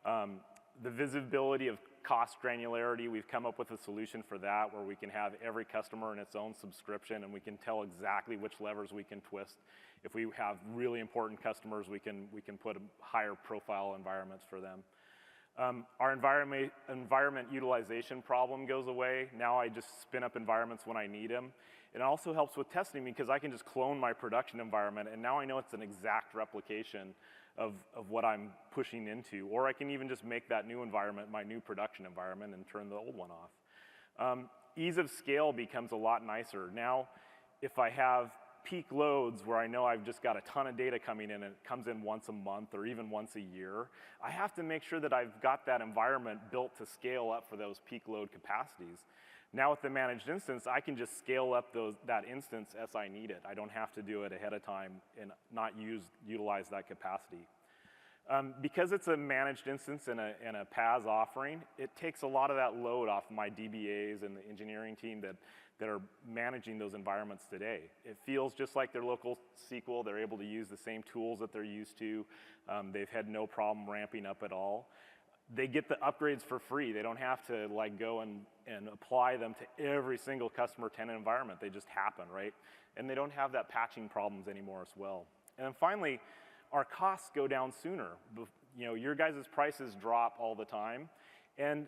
The visibility of cost granularity, we've come up with a solution for that where we can have every customer in its own subscription and we can tell exactly which levers we can twist. If we have really important customers, we can put higher profile environments for them. Our environment utilization problem goes away. Now I just spin up environments when I need them. It also helps with testing because I can just clone my production environment and now I know it's an exact replication of what I'm pushing into. Or I can even just make that new environment my new production environment and turn the old one off. Ease of scale becomes a lot nicer. Now, if I have peak loads where I know I've just got a ton of data coming in and it comes in once a month or even once a year, I have to make sure that I've got that environment built to scale up for those peak load capacities. Now with the managed instance, I can just scale up that instance as I need it. I don't have to do it ahead of time and not utilize that capacity. Because it's a managed instance and a PaaS offering, it takes a lot of that load off my DBAs and the engineering team that are managing those environments today. It feels just like their local SQL. They're able to use the same tools that they're used to. They've had no problem ramping up at all. They get the upgrades for free. They don't have to go and apply them to every single customer tenant environment. They just happen, right? And they don't have that patching problems anymore as well. And then finally, our costs go down sooner. Your guys' prices drop all the time. And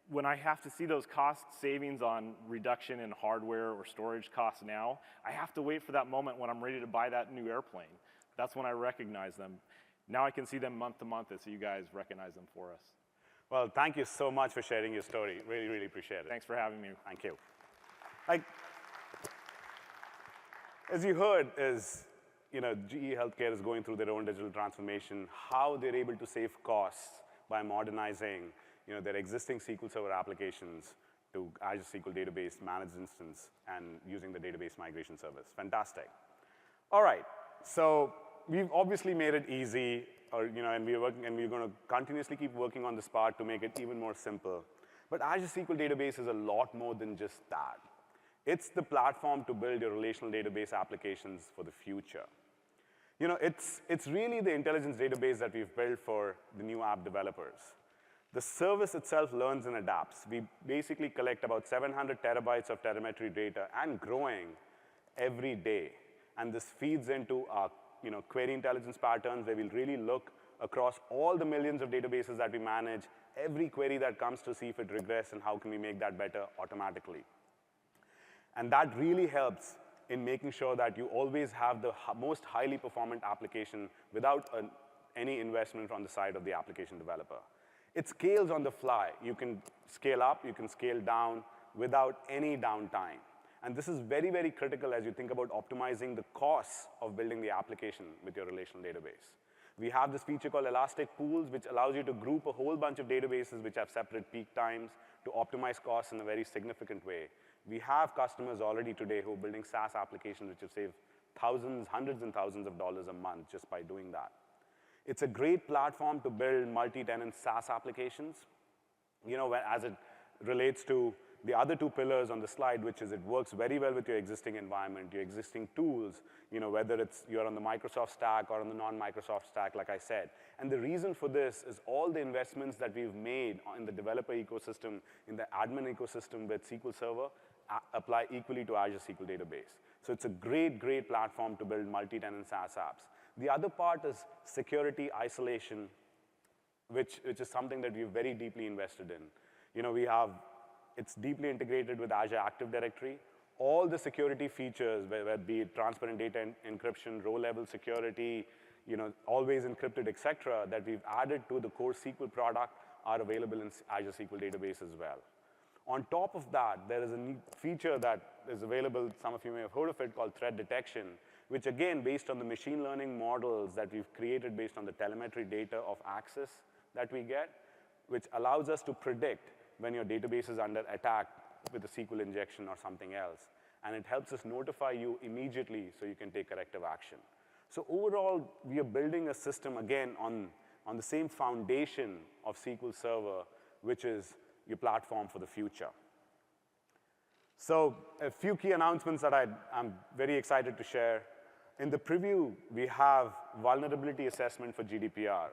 when I have to see those cost savings on reduction in hardware or storage costs now, I have to wait for that moment when I'm ready to buy that new airplane. That's when I recognize them. Now I can see them month to month as you guys recognize them for us. Well, thank you so much for sharing your story. Really, really appreciate it. Thanks for having me. Thank you. As you heard, GE Healthcare is going through their own digital transformation, how they're able to save costs by modernizing their existing SQL Server applications to Azure SQL Database Managed Instance and using the database migration service. Fantastic. All right, so we've obviously made it easy, and we're going to continuously keep working on this part to make it even more simple. But Azure SQL Database is a lot more than just that. It's the platform to build your relational database applications for the future. It's really the intelligence database that we've built for the new app developers. The service itself learns and adapts. We basically collect about 700 terabytes of telemetry data and growing every day. And this feeds into our query intelligence patterns where we'll really look across all the millions of databases that we manage, every query that comes to see if it regressed and how can we make that better automatically. And that really helps in making sure that you always have the most highly performant application without any investment on the side of the application developer. It scales on the fly. You can scale up, you can scale down without any downtime. And this is very, very critical as you think about optimizing the costs of building the application with your relational database. We have this feature called Elastic Pools, which allows you to group a whole bunch of databases which have separate peak times to optimize costs in a very significant way. We have customers already today who are building SaaS applications which have saved thousands, hundreds and thousands of dollars a month just by doing that. It's a great platform to build multi-tenant SaaS applications, as it relates to the other two pillars on the slide, which is it works very well with your existing environment, your existing tools, whether you're on the Microsoft stack or on the non-Microsoft stack, like I said. And the reason for this is all the investments that we've made in the developer ecosystem, in the admin ecosystem with SQL Server, apply equally to Azure SQL Database. So it's a great, great platform to build multi-tenant SaaS apps. The other part is security isolation, which is something that we've very deeply invested in. It's deeply integrated with Azure Active Directory. All the security features, whether be it transparent data encryption, row-level security, always encrypted, et cetera, that we've added to the core SQL product are available in Azure SQL Database as well. On top of that, there is a neat feature that is available, some of you may have heard of it, called threat detection, which again, based on the machine learning models that we've created based on the telemetry data of access that we get, which allows us to predict when your database is under attack with a SQL injection or something else. And it helps us notify you immediately so you can take corrective action. So overall, we are building a system, again, on the same foundation of SQL Server, which is your platform for the future. So a few key announcements that I'm very excited to share. In the preview, we have vulnerability assessment for GDPR.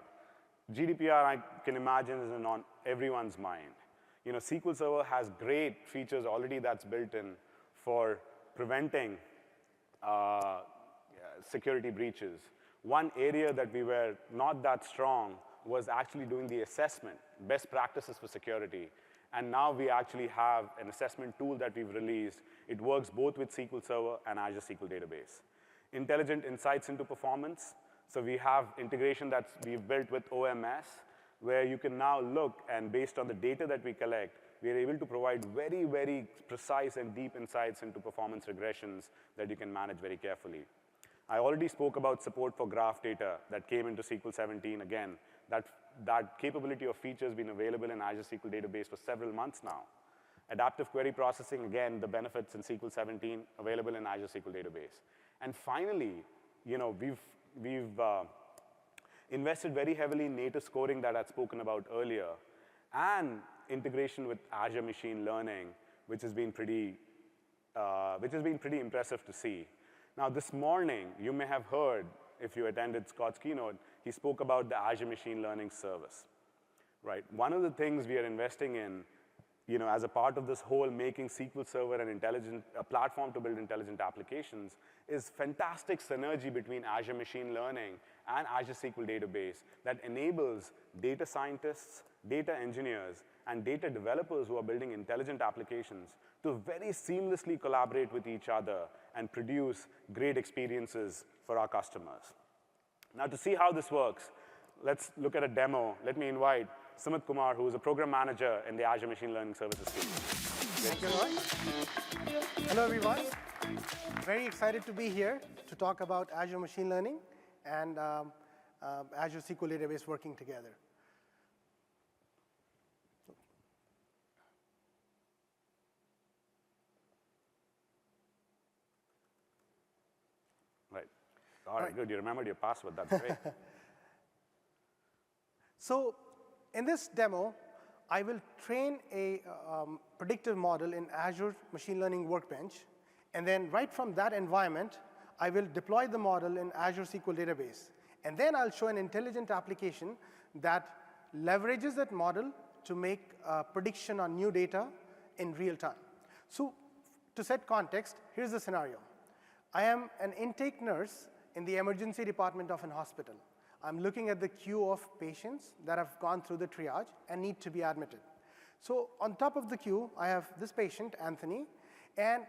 GDPR, I can imagine, is on everyone's mind. SQL Server has great features already that's built in for preventing security breaches. One area that we were not that strong was actually doing the assessment, best practices for security. And now we actually have an assessment tool that we've released. It works both with SQL Server and Azure SQL Database. Intelligent insights into performance. So we have integration that we've built with OMS, where you can now look, and based on the data that we collect, we are able to provide very, very precise and deep insights into performance regressions that you can manage very carefully. I already spoke about support for graph data that came into SQL 17. Again, that capability of feature has been available in Azure SQL Database for several months now. Adaptive query processing, again, the benefits in SQL 17 available in Azure SQL Database. And finally, we've invested very heavily in native scoring that I'd spoken about earlier, and integration with Azure Machine Learning, which has been pretty impressive to see. Now, this morning, you may have heard, if you attended Scott's keynote, he spoke about the Azure Machine Learning service, right? One of the things we are investing in, as a part of this whole making SQL Server a platform to build intelligent applications, is fantastic synergy between Azure Machine Learning and Azure SQL Database that enables data scientists, data engineers, and data developers who are building intelligent applications to very seamlessly collaborate with each other and produce great experiences for our customers. Now, to see how this works, let's look at a demo. Let me invite Sumit Kumar, who is a program manager in the Azure Machine Learning Services team. Thank you, Roy. Hello, everyone. Very excited to be here to talk about Azure Machine Learning and Azure SQL Database working together. Right. All right, good. You remembered your password. That's great. So in this demo, I will train a predictive model in Azure Machine Learning Workbench. And then right from that environment, I will deploy the model in Azure SQL Database. And then I'll show an intelligent application that leverages that model to make a prediction on new data in real time. So to set context, here's the scenario. I am an intake nurse in the emergency department of an hospital. I'm looking at the queue of patients that have gone through the triage and need to be admitted. So on top of the queue, I have this patient, Anthony, and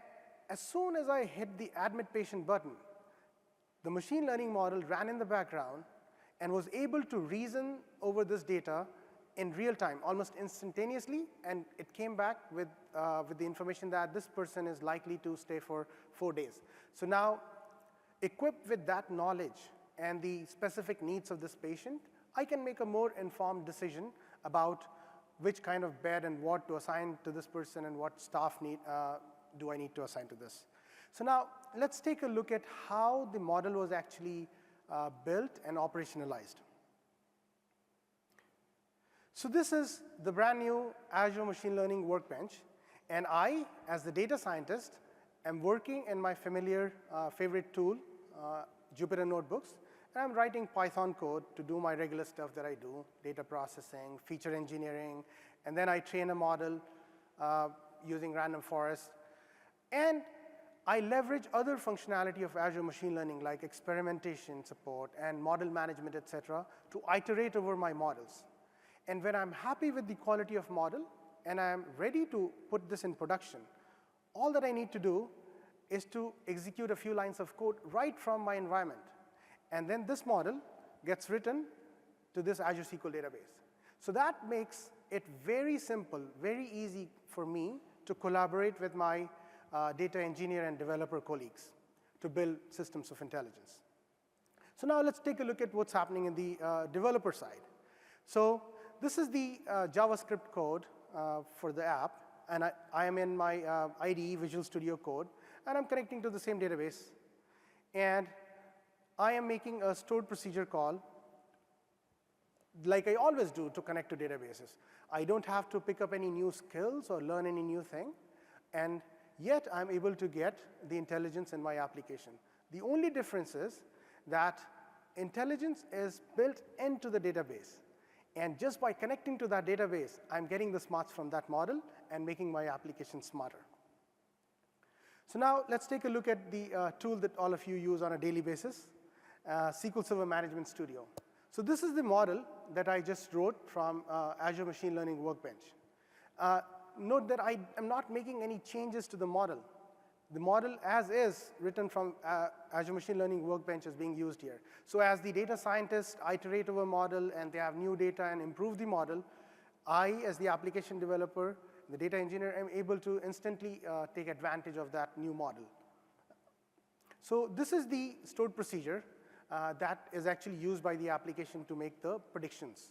as soon as I hit the admit patient button, the machine learning model ran in the background and was able to reason over this data in real time, almost instantaneously, and it came back with the information that this person is likely to stay for 4 days. So now, equipped with that knowledge and the specific needs of this patient, I can make a more informed decision about which kind of bed and what to assign to this person and what staff do I need to assign to this. So now, let's take a look at how the model was actually built and operationalized. So this is the brand new Azure Machine Learning Workbench. And I, as the data scientist, am working in my familiar favorite tool, Jupyter Notebooks. And I'm writing Python code to do my regular stuff that I do, data processing, feature engineering. And then I train a model using random forest. And I leverage other functionality of Azure Machine Learning, like experimentation support and model management, et cetera, to iterate over my models. And when I'm happy with the quality of model and I'm ready to put this in production, all that I need to do is to execute a few lines of code right from my environment. And then this model gets written to this Azure SQL database. So that makes it very simple, very easy for me to collaborate with my data engineer and developer colleagues to build systems of intelligence. So now let's take a look at what's happening in the developer side. So this is the JavaScript code for the app, and I am in my IDE, Visual Studio Code, and I'm connecting to the same database. And I am making a stored procedure call, like I always do, to connect to databases. I don't have to pick up any new skills or learn any new thing, and yet I'm able to get the intelligence in my application. The only difference is that intelligence is built into the database. And just by connecting to that database, I'm getting the smarts from that model and making my application smarter. So now let's take a look at the tool that all of you use on a daily basis, SQL Server Management Studio. So this is the model that I just wrote from Azure Machine Learning Workbench. Note that I am not making any changes to the model. The model as is written from Azure Machine Learning Workbench is being used here. So as the data scientists iterate over model and they have new data and improve the model, I, as the application developer, the data engineer, am able to instantly take advantage of that new model. So this is the stored procedure that is actually used by the application to make the predictions.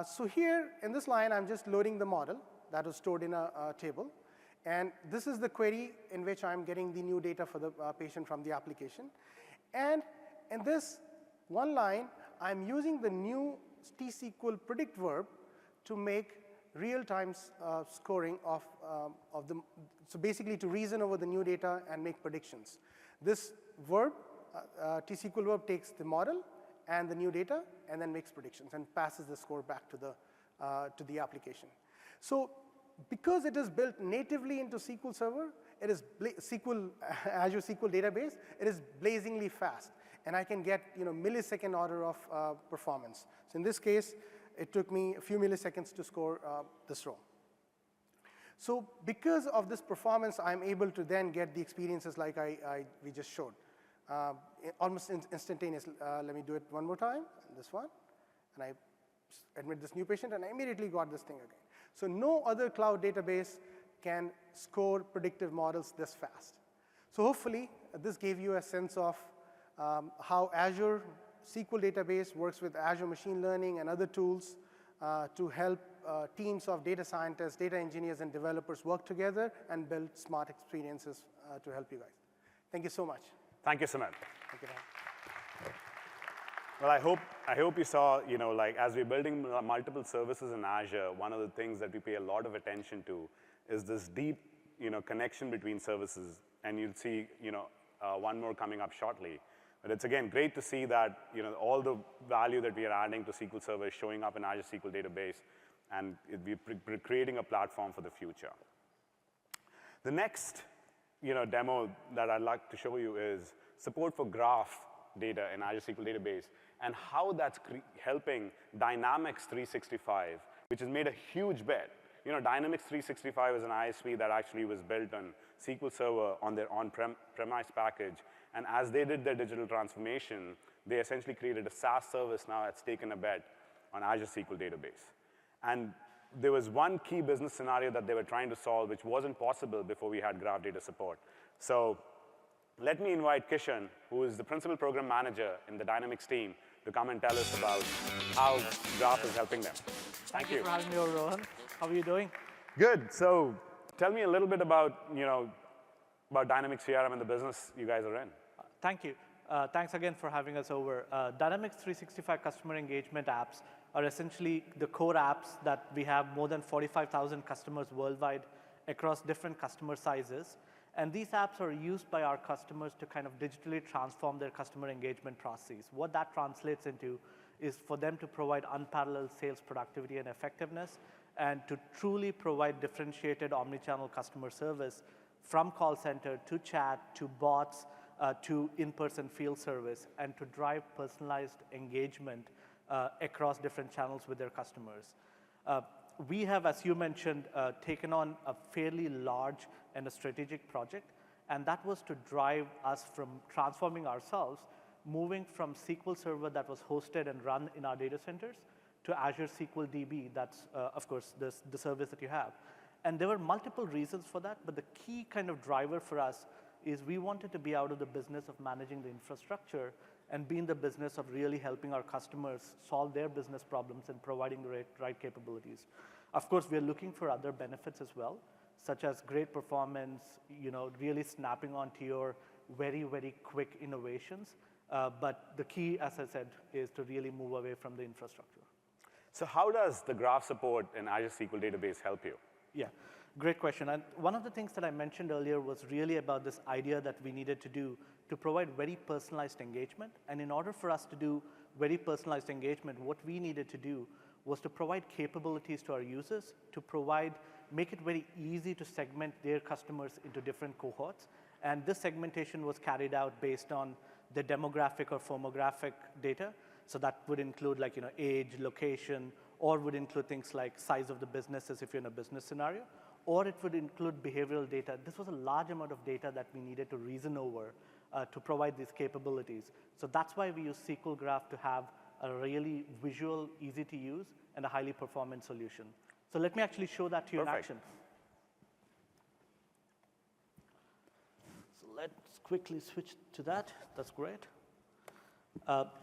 So here in this line, I'm just loading the model that was stored in a table. And this is the query in which I'm getting the new data for the patient from the application. And in this one line, I'm using the new T-SQL predict verb to make real-time scoring of the, so basically to reason over the new data and make predictions. This verb, T-SQL verb, takes the model and the new data and then makes predictions and passes the score back to the application. So because it is built natively into SQL Server, it is Azure SQL database, it is blazingly fast. And I can get millisecond order of performance. So in this case, it took me a few milliseconds to score this row. So because of this performance, I'm able to then get the experiences like we just showed, almost instantaneously. Let me do it one more time, this one. And I admit this new patient, and I immediately got this thing again. So no other cloud database can score predictive models this fast. So hopefully, this gave you a sense of how Azure SQL database works with Azure Machine Learning and other tools to help teams of data scientists, data engineers, and developers work together and build smart experiences to help you guys. Thank you so much. Thank you, Sumit. Thank you. Well, I hope you saw, like as we're building multiple services in Azure, one of the things that we pay a lot of attention to is this deep, connection between services. And you'll see, one more coming up shortly. But it's, again, great to see that, all the value that we are adding to SQL Server is showing up in Azure SQL Database, and we're creating a platform for the future. The next, demo that I'd like to show you is support for graph data in Azure SQL Database and how that's helping Dynamics 365, which has made a huge bet. Dynamics 365 is an ISV that actually was built on SQL Server on their on-premise package. And as they did their digital transformation, they essentially created a SaaS service now that's taken a bet on Azure SQL Database. And there was one key business scenario that they were trying to solve which wasn't possible before we had graph data support. So let me invite Kishan, who is the principal program manager in the Dynamics team, to come and tell us about how graph is helping them. Thank you for having me over, Rohan. How are you doing? Good. So tell me a little bit about, about Dynamics CRM and the business you guys are in. Thank you. Thanks again for having us over. Dynamics 365 customer engagement apps are essentially the core apps that we have more than 45,000 customers worldwide across different customer sizes. And these apps are used by our customers to kind of digitally transform their customer engagement processes. What that translates into is for them to provide unparalleled sales productivity and effectiveness, and to truly provide differentiated omnichannel customer service from call center to chat to bots to in-person field service, and to drive personalized engagement across different channels with their customers. We have, as you mentioned, taken on a fairly large and a strategic project, and that was to drive us from transforming ourselves, moving from SQL Server that was hosted and run in our data centers to Azure SQL DB. That's, of course, the service that you have. And there were multiple reasons for that, but the key kind of driver for us is we wanted to be out of the business of managing the infrastructure and be in the business of really helping our customers solve their business problems and providing the right capabilities. Of course, we're looking for other benefits as well, such as great performance, really snapping onto your very, very quick innovations. But the key, as I said, is to really move away from the infrastructure. So how does the graph support in Azure SQL Database help you? Yeah, great question. And one of the things that I mentioned earlier was really about this idea that we needed to do to provide very personalized engagement. And in order for us to do very personalized engagement, what we needed to do was to provide capabilities to our users, to make it very easy to segment their customers into different cohorts. And this segmentation was carried out based on the demographic or firmographic data. So that would include age, location, or would include things like size of the businesses if you're in a business scenario, or it would include behavioral data. This was a large amount of data that we needed to reason over to provide these capabilities. So that's why we use SQL Graph to have a really visual, easy to use, and a highly performant solution. So let me actually show that to you in action. So let's quickly switch to that. That's great.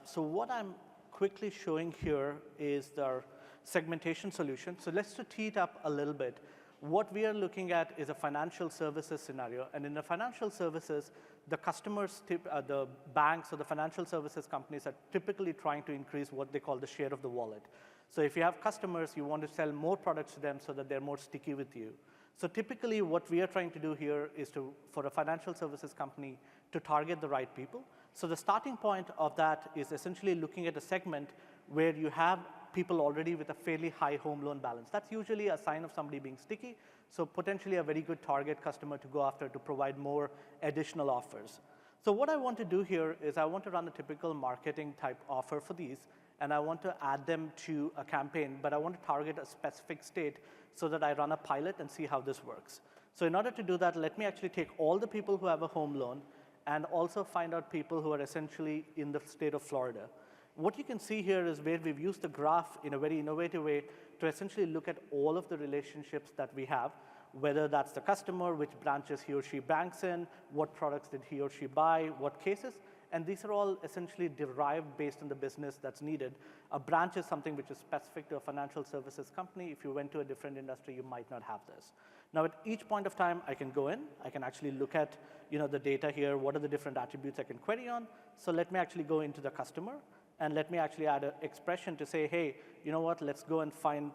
So what I'm quickly showing here is our segmentation solution. So let's tee it up a little bit. What we are looking at is a financial services scenario. And in the financial services, the customers, the banks or the financial services companies are typically trying to increase what they call the share of the wallet. So if you have customers, you want to sell more products to them so that they're more sticky with you. So typically what we are trying to do here is for a financial services company to target the right people. So the starting point of that is essentially looking at a segment where you have people already with a fairly high home loan balance. That's usually a sign of somebody being sticky, so potentially a very good target customer to go after to provide more additional offers. So what I want to do here is I want to run a typical marketing type offer for these, and I want to add them to a campaign, but I want to target a specific state so that I run a pilot and see how this works. So in order to do that, let me actually take all the people who have a home loan and also find out people who are essentially in the state of Florida. What you can see here is where we've used the graph in a very innovative way to essentially look at all of the relationships that we have, whether that's the customer, which branches he or she banks in, what products did he or she buy, what cases, and these are all essentially derived based on the business that's needed. A branch is something which is specific to a financial services company. If you went to a different industry, you might not have this. Now, at each point of time, I can go in. I can actually look at the data here. What are the different attributes I can query on? So let me actually go into the customer, and let me actually add an expression to say, hey, you know what? Let's go and find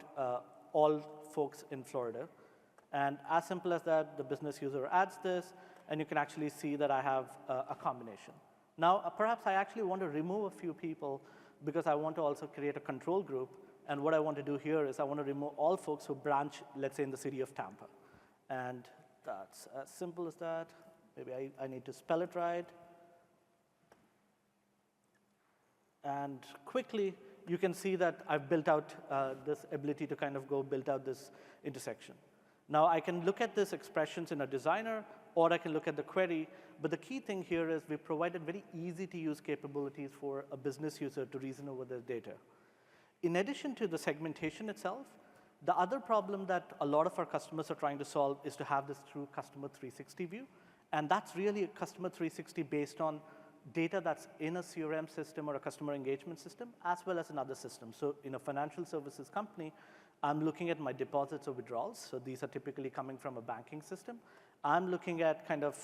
all folks in Florida. And as simple as that, the business user adds this, and you can actually see that I have a combination. Now, perhaps I actually want to remove a few people because I want to also create a control group. And what I want to do here is I want to remove all folks who branch, let's say, in the city of Tampa. And that's as simple as that. Maybe I need to spell it right. And quickly, you can see that I've built out this ability to kind of go build out this intersection. Now, I can look at these expressions in a designer, or I can look at the query. But the key thing here is we provided very easy-to-use capabilities for a business user to reason over their data. In addition to the segmentation itself, The other problem that a lot of our customers are trying to solve is to have this through Customer 360 view. And that's really a Customer 360 based on data that's in a CRM system or a customer engagement system, as well as in other systems. So in a financial services company, I'm looking at my deposits or withdrawals. So these are typically coming from a banking system. I'm looking at kind of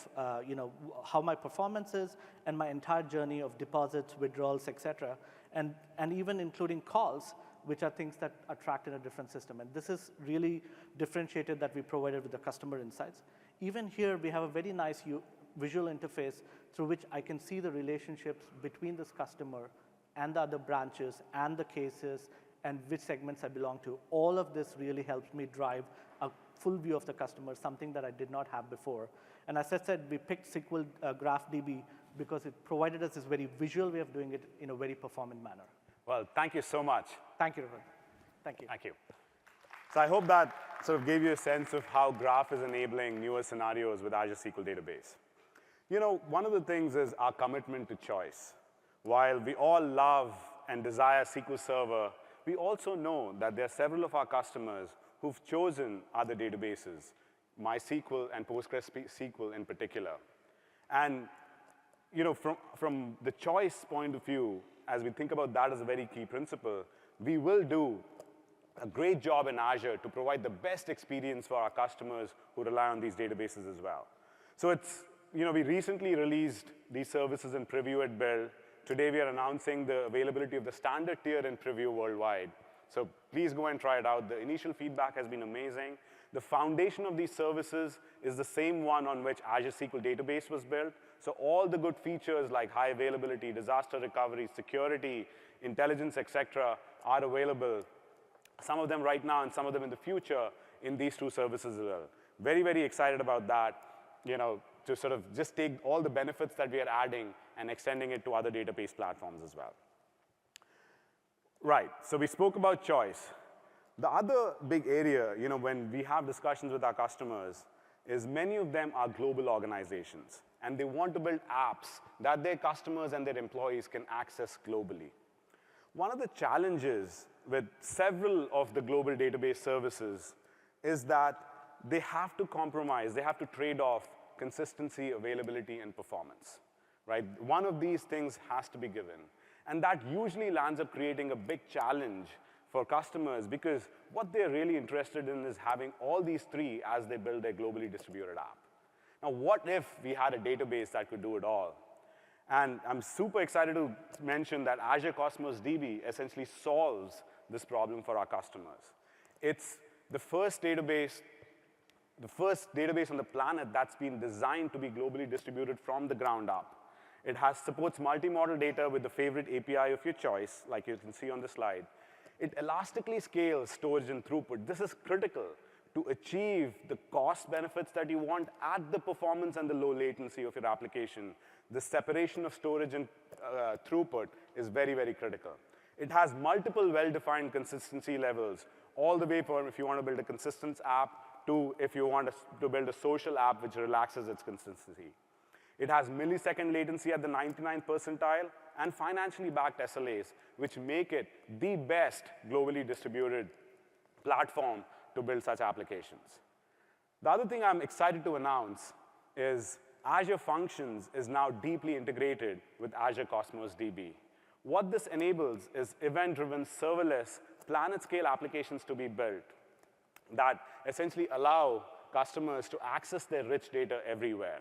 how my performance is and my entire journey of deposits, withdrawals, et cetera, and even including calls, which are things that are tracked in a different system. And this is really differentiated that we provided with the customer insights. Even here, we have a very nice visual interface through which I can see the relationships between this customer and the other branches and the cases and which segments I belong to. All of this really helps me drive a full view of the customer, something that I did not have before. And as I said, we picked SQL GraphDB because it provided us this very visual way of doing it in a very performant manner. Well, thank you so much. Thank you, Rohan. Thank you. Thank you. So I hope that sort of gave you a sense of how Graph is enabling newer scenarios with Azure SQL Database. You know, one of the things is our commitment to choice. While we all love and desire SQL Server, we also know that there are several of our customers who've chosen other databases, MySQL and PostgreSQL in particular. And you know, from the choice point of view, as we think about that as a very key principle, we will do a great job in Azure to provide the best experience for our customers who rely on these databases as well. So it's, you know, we recently released these services in preview at Build. Today we are announcing the availability of the standard tier in preview worldwide. So please go and try it out. The initial feedback has been amazing. The foundation of these services is the same one on which Azure SQL Database was built. So all the good features like high availability, disaster recovery, security, intelligence, et cetera, are available. Some of them right now and some of them in the future in these two services as well. Very, very excited about that, you know, to sort of just take all the benefits that we are adding and extending it to other database platforms as well. Right, so we spoke about choice. The other big area, you know, when we have discussions with our customers is many of them are global organizations, and they want to build apps that their customers and their employees can access globally. One of the challenges with several of the global database services is that they have to compromise, they have to trade off consistency, availability, and performance, right? One of these things has to be given. And that usually lands up creating a big challenge for customers because what they're really interested in is having all these three as they build their globally distributed app. Now, what if we had a database that could do it all? And I'm super excited to mention that Azure Cosmos DB essentially solves this problem for our customers. It's the first database on the planet that's been designed to be globally distributed from the ground up. It supports multi-model data with the favorite API of your choice, like you can see on the slide. It elastically scales storage and throughput. This is critical to achieve the cost benefits that you want at the performance and the low latency of your application. The separation of storage and throughput is very, very critical. It has multiple well-defined consistency levels, all the way from if you want to build a consistent app to if you want to build a social app which relaxes its consistency. It has millisecond latency at the 99th percentile and financially backed SLAs, which make it the best globally distributed platform to build such applications. The other thing I'm excited to announce is Azure Functions is now deeply integrated with Azure Cosmos DB. What this enables is event-driven, serverless, planet-scale applications to be built that essentially allow customers to access their rich data everywhere.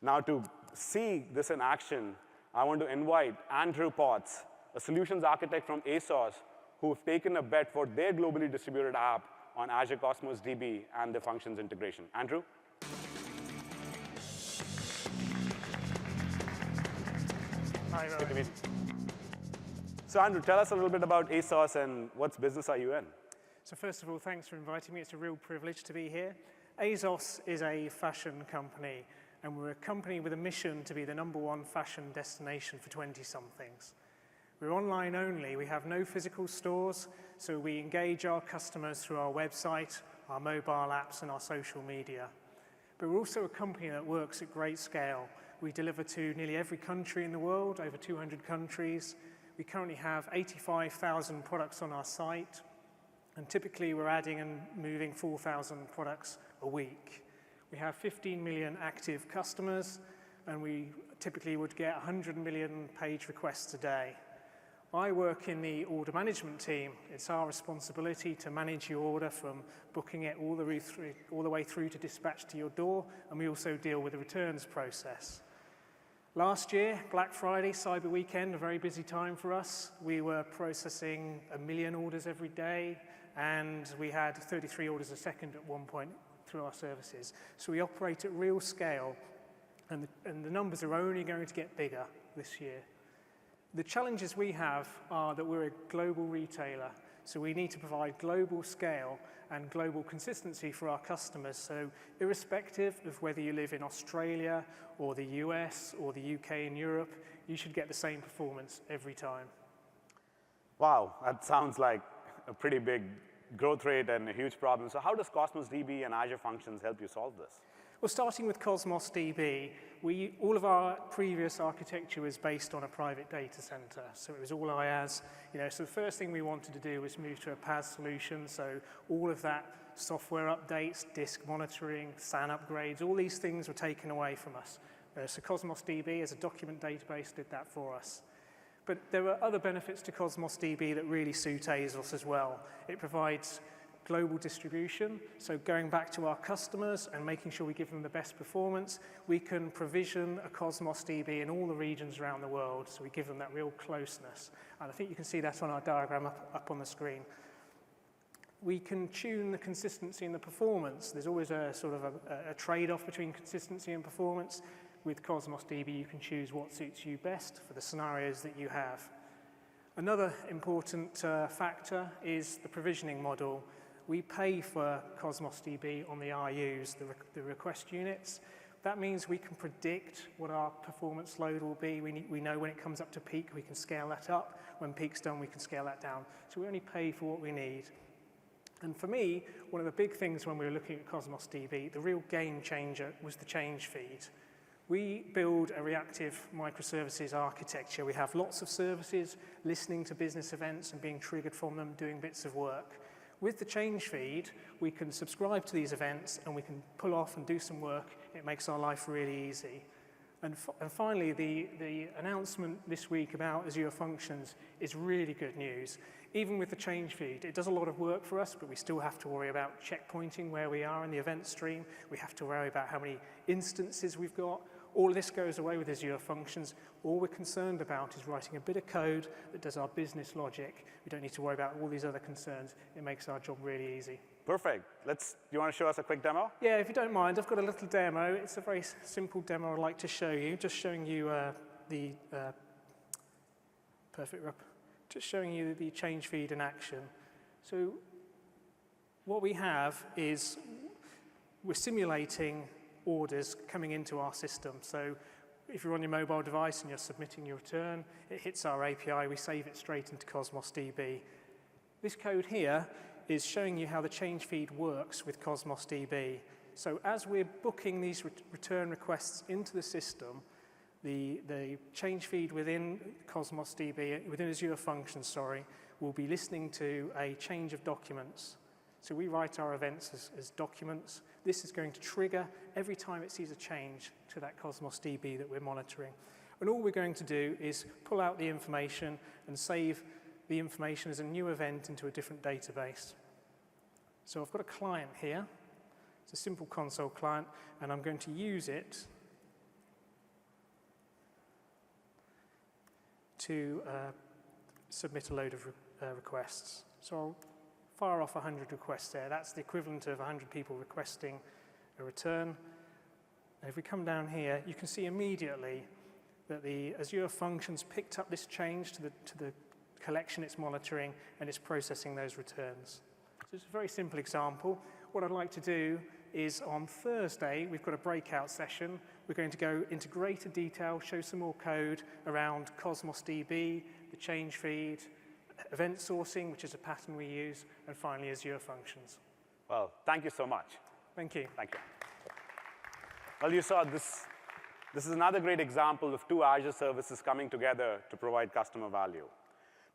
Now, to see this in action, I want to invite Andrew Potts, a solutions architect from ASOS, who have taken a bet for their globally distributed app on Azure Cosmos DB and the functions integration. Andrew? Hi, Good to meet you. So, Andrew, tell us a little bit about ASOS and what business are you in? So first of all, thanks for inviting me. It's a real privilege to be here. ASOS is a fashion company, and we're a company with a mission to be the #1 fashion destination for 20-somethings. We're online only. We have no physical stores, so we engage our customers through our website, our mobile apps, and our social media. But we're also a company that works at great scale. We deliver to nearly every country in the world, over 200 countries. We currently have 85,000 products on our site. And typically, we're adding and moving 4,000 products a week. We have 15 million active customers, and we typically would get 100 million page requests a day. I work in the order management team. It's our responsibility to manage your order from booking it all the way through to dispatch to your door, and we also deal with the returns process. Last year, Black Friday, Cyber Weekend, a very busy time for us. We were processing 1 million orders every day, and we had 33 orders a second at one point through our services. So we operate at real scale, and the numbers are only going to get bigger this year. The challenges we have are that we're a global retailer, so we need to provide global scale and global consistency for our customers. So irrespective of whether you live in Australia or the US or the UK and Europe, you should get the same performance every time. Wow, that sounds like a pretty big growth rate and a huge problem. So how does Cosmos DB and Azure Functions help you solve this? Well, starting with Cosmos DB, all of our previous architecture was based on a private data center. So it was all IaaS. So the first thing we wanted to do was move to a PaaS solution. So all of that software updates, disk monitoring, SAN upgrades, all these things were taken away from us. So Cosmos DB as a document database did that for us. But there are other benefits to Cosmos DB that really suit ASOS as well. It provides global distribution, so going back to our customers and making sure we give them the best performance, we can provision a Cosmos DB in all the regions around the world, so we give them that real closeness. And I think you can see that on our diagram up on the screen. We can tune the consistency and the performance. There's always a sort of a trade-off between consistency and performance. With Cosmos DB, you can choose what suits you best for the scenarios that you have. Another important factor is the provisioning model. We pay for Cosmos DB on the RUs, the request units. That means we can predict what our performance load will be. We know when it comes up to peak, we can scale that up. When peak's done, we can scale that down. So we only pay for what we need. And for me, one of the big things when we were looking at Cosmos DB, the real game changer was the change feed. We build a reactive microservices architecture. We have lots of services listening to business events and being triggered from them, doing bits of work. With the change feed, we can subscribe to these events and we can pull off and do some work. It makes our life really easy. And finally, the announcement this week about Azure Functions is really good news. Even with the change feed, it does a lot of work for us, but we still have to worry about checkpointing where we are in the event stream. We have to worry about how many instances we've got. All of this goes away with Azure Functions. All we're concerned about is writing a bit of code that does our business logic. We don't need to worry about all these other concerns. It makes our job really easy. Perfect. Do you want to show us a quick demo? Yeah, if you don't mind, I've got a little demo. It's a very simple demo I'd like to show you. Just showing you the change feed in action. So what we have is we're simulating orders coming into our system. So if you're on your mobile device and you're submitting your return, it hits our API, we save it straight into Cosmos DB. This code here is showing you how the change feed works with Cosmos DB. So as we're booking these return requests into the system, the change feed within Cosmos DB, within Azure Functions, will be listening to a change of documents. So we write our events as documents. This is going to trigger every time it sees a change to that Cosmos DB that we're monitoring. And all we're going to do is pull out the information and save the information as a new event into a different database. So I've got a client here. It's a simple console client, and I'm going to use it to submit a load of requests. So I'll fire off 100 requests there. That's the equivalent of 100 people requesting a return. And if we come down here, you can see immediately that the Azure Functions picked up this change to the collection it's monitoring, and it's processing those returns. So it's a very simple example. What I'd like to do is on Thursday, we've got a breakout session. We're going to go into greater detail, show some more code around Cosmos DB, the change feed, event sourcing, which is a pattern we use, and finally Azure Functions. Well, thank you so much. Thank you. Thank you. Well, you saw this. This is another great example of two Azure services coming together to provide customer value.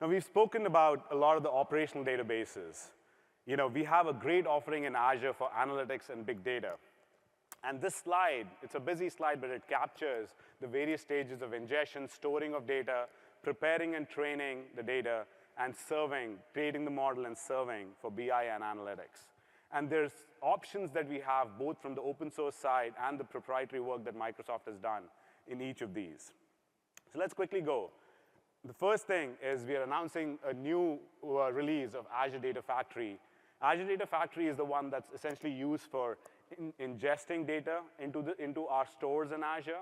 Now, we've spoken about a lot of the operational databases. we have a great offering in Azure for analytics and big data. And this slide, it's a busy slide, but it captures the various stages of ingestion, storing of data, preparing and training the data, and serving, creating the model and serving for BI and analytics. And there's options that we have both from the open source side and the proprietary work that Microsoft has done in each of these. So let's quickly go. The first thing is we are announcing a new release of Azure Data Factory. Azure Data Factory is the one that's essentially used for ingesting data into our stores in Azure.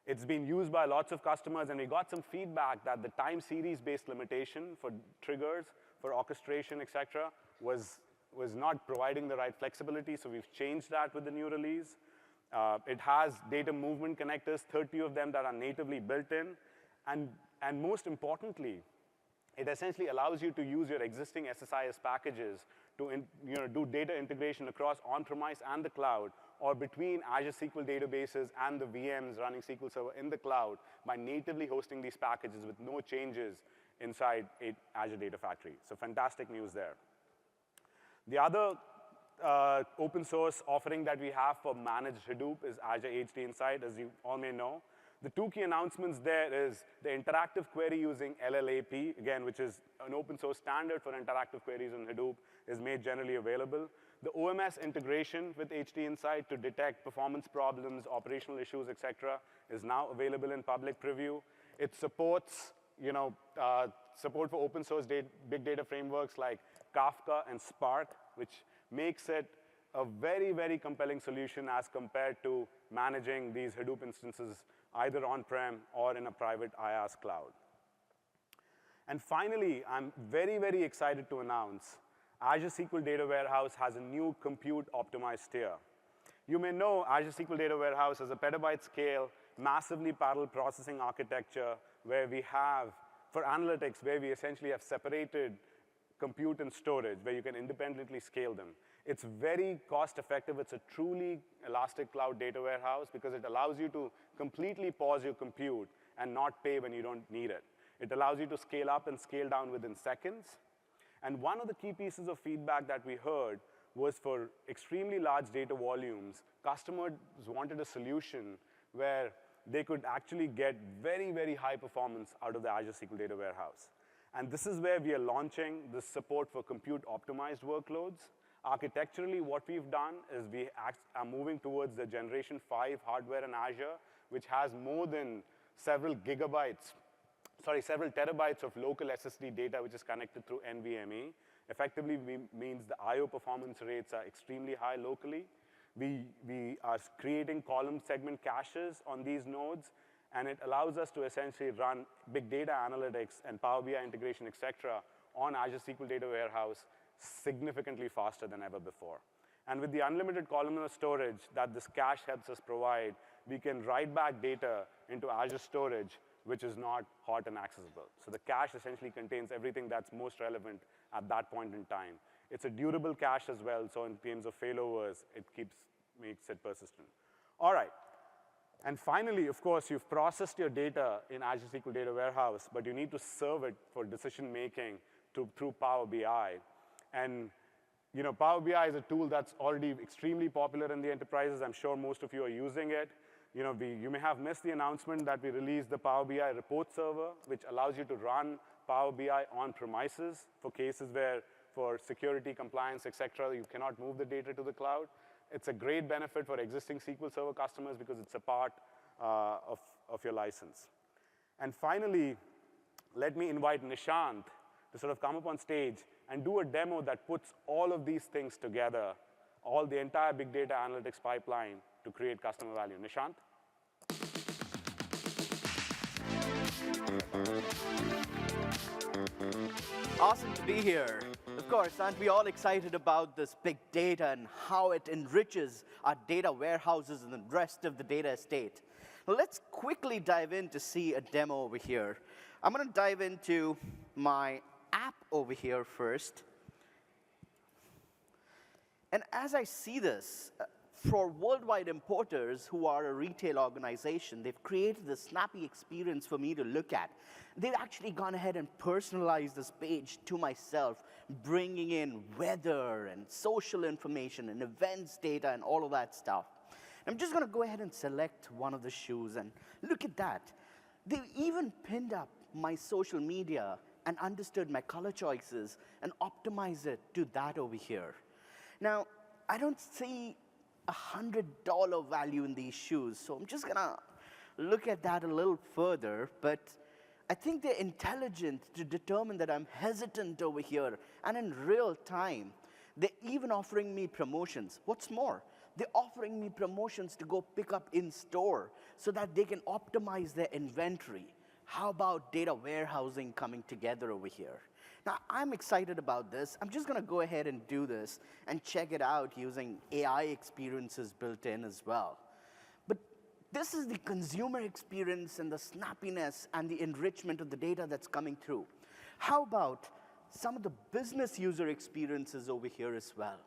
It's been used by lots of customers, and we got some feedback that the time series-based limitation for triggers, for orchestration, et cetera, was not providing the right flexibility, so we've changed that with the new release. It has data movement connectors, 30 of them that are natively built in, and most importantly, it essentially allows you to use your existing SSIS packages to do data integration across on-premise and the cloud, or between Azure SQL databases and the VMs running SQL Server in the cloud by natively hosting these packages with no changes inside Azure Data Factory. So fantastic news there. The other open source offering that we have for managed Hadoop is Azure HD Insight, as you all may know. The two key announcements there is the interactive query using LLAP, again, which is an open source standard for interactive queries in Hadoop, is made generally available. The OMS integration with HD Insight to detect performance problems, operational issues, et cetera, is now available in public preview. It supports, support for open source big data frameworks like Kafka and Spark, which makes it a very, very compelling solution as compared to managing these Hadoop instances either on-prem or in a private IaaS cloud. And finally, I'm very, very excited to announce Azure SQL Data Warehouse has a new compute-optimized tier. You may know Azure SQL Data Warehouse has a petabyte scale, massively parallel processing architecture where we have, for analytics, where we essentially have separated compute and storage, where you can independently scale them. It's very cost-effective. It's a truly elastic cloud data warehouse because it allows you to completely pause your compute and not pay when you don't need it. It allows you to scale up and scale down within seconds. And one of the key pieces of feedback that we heard was for extremely large data volumes, customers wanted a solution where they could actually get very, very high performance out of the Azure SQL Data Warehouse. And this is where we are launching this support for compute-optimized workloads. Architecturally, what we've done is we are moving towards the Generation 5 hardware in Azure, which has more than several terabytes of local SSD data, which is connected through NVMe. Effectively means the I/O performance rates are extremely high locally. We are creating column segment caches on these nodes, and it allows us to essentially run big data analytics and Power BI integration, et cetera, on Azure SQL Data Warehouse significantly faster than ever before. And with the unlimited columnar storage that this cache helps us provide, we can write back data into Azure storage, which is not hot and accessible. So the cache essentially contains everything that's most relevant at that point in time. It's a durable cache as well, so in terms of failovers, it makes it persistent. All right. And finally, of course, you've processed your data in Azure SQL Data Warehouse, but you need to serve it for decision-making through Power BI. And Power BI is a tool that's already extremely popular in the enterprises. I'm sure most of you are using it. You may have missed the announcement that we released the Power BI report server, which allows you to run Power BI on premises for cases where, for security, compliance, et cetera, you cannot move the data to the cloud. It's a great benefit for existing SQL Server customers because it's a part of your license. And finally, let me invite Nishant to sort of come up on stage and do a demo that puts all of these things together, the entire big data analytics pipeline to create customer value. Nishant? Awesome to be here. Of course, aren't we all excited about this big data and how it enriches our data warehouses and the rest of the data estate? Well, let's quickly dive in to see a demo over here. I'm going to dive into my app over here first. And as I see this, for worldwide importers who are a retail organization, they've created this snappy experience for me to look at. They've actually gone ahead and personalized this page to myself bringing in weather and social information and events data and all of that stuff. I'm just going to go ahead and select one of the shoes, and look at that. They even pinned up my social media and understood my color choices and optimized it to that over here. Now, I don't see $100 value in these shoes, so I'm just going to look at that a little further, but I think they're intelligent to determine that I'm hesitant over here, and in real time, they're even offering me promotions. What's more, they're offering me promotions to go pick up in store so that they can optimize their inventory. How about data warehousing coming together over here? Now, I'm excited about this. I'm just going to go ahead and do this and check it out using AI experiences built in as well. But this is the consumer experience and the snappiness and the enrichment of the data that's coming through. How about some of the business user experiences over here as well?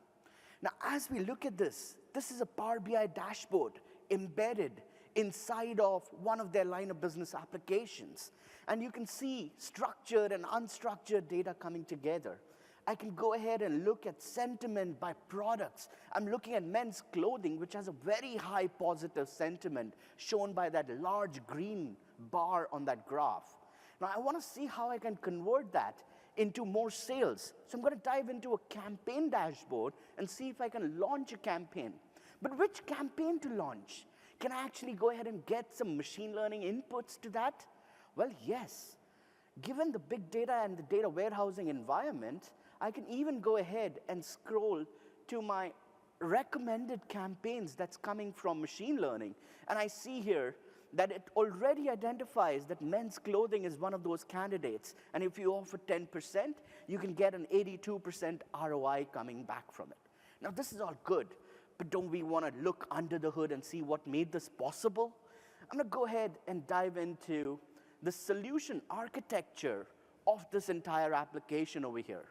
Now, as we look at this, this is a Power BI dashboard embedded inside of one of their line of business applications. And you can see structured and unstructured data coming together. I can go ahead and look at sentiment by products. I'm looking at men's clothing, which has a very high positive sentiment, shown by that large green bar on that graph. Now, I want to see how I can convert that into more sales. So I'm going to dive into a campaign dashboard and see if I can launch a campaign. But which campaign to launch? Can I actually go ahead and get some machine learning inputs to that? Well, yes. Given the big data and the data warehousing environment, I can even go ahead and scroll to my recommended campaigns that's coming from machine learning. And I see here that it already identifies that men's clothing is one of those candidates. And if you offer 10%, you can get an 82% ROI coming back from it. Now, this is all good, but don't we want to look under the hood and see what made this possible? I'm going to go ahead and dive into the solution architecture of this entire application over here.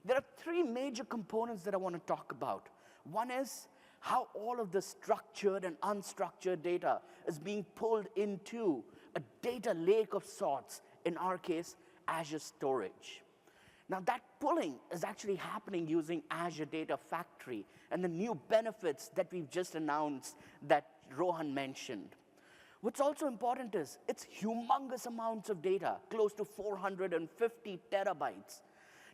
There are three major components that I want to talk about. One is how all of the structured and unstructured data is being pulled into a data lake of sorts, in our case, Azure storage. Now, that pulling is actually happening using Azure Data Factory and the new benefits that we've just announced that Rohan mentioned. What's also important is it's humongous amounts of data, close to 450 terabytes.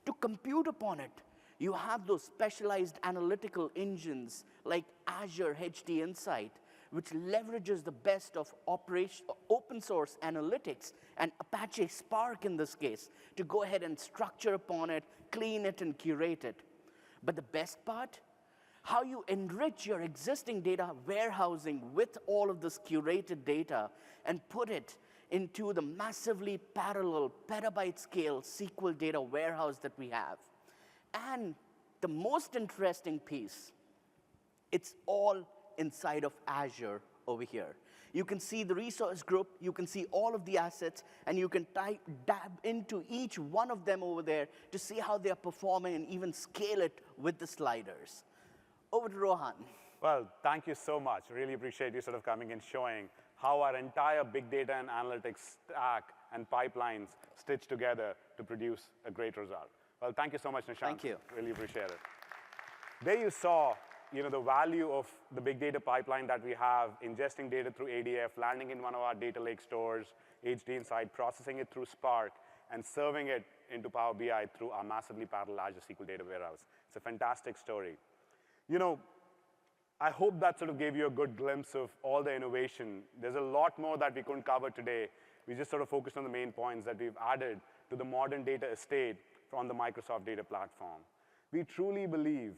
To compute upon it, you have those specialized analytical engines like Azure HD Insight, which leverages the best of open source analytics and Apache Spark in this case to go ahead and structure upon it, clean it, and curate it. But the best part, how you enrich your existing data warehousing with all of this curated data and put it into the massively parallel petabyte scale SQL data warehouse that we have. And the most interesting piece, it's all inside of Azure over here. You can see the resource group, you can see all of the assets, and you can dab into each one of them over there to see how they are performing and even scale it with the sliders. Over to Rohan. Well, thank you so much. Really appreciate you sort of coming and showing how our entire big data and analytics stack and pipelines stitch together to produce a great result. Well, thank you so much, Nishant. Thank you. Really appreciate it. There you saw the value of the big data pipeline that we have, ingesting data through ADF, landing in one of our data lake stores, HD Insight, processing it through Spark, and serving it into Power BI through our massively parallel Azure SQL data warehouse. It's a fantastic story. I hope that sort of gave you a good glimpse of all the innovation. There's a lot more that we couldn't cover today. We just sort of focused on the main points that we've added to the modern data estate on the Microsoft Data Platform. We truly believe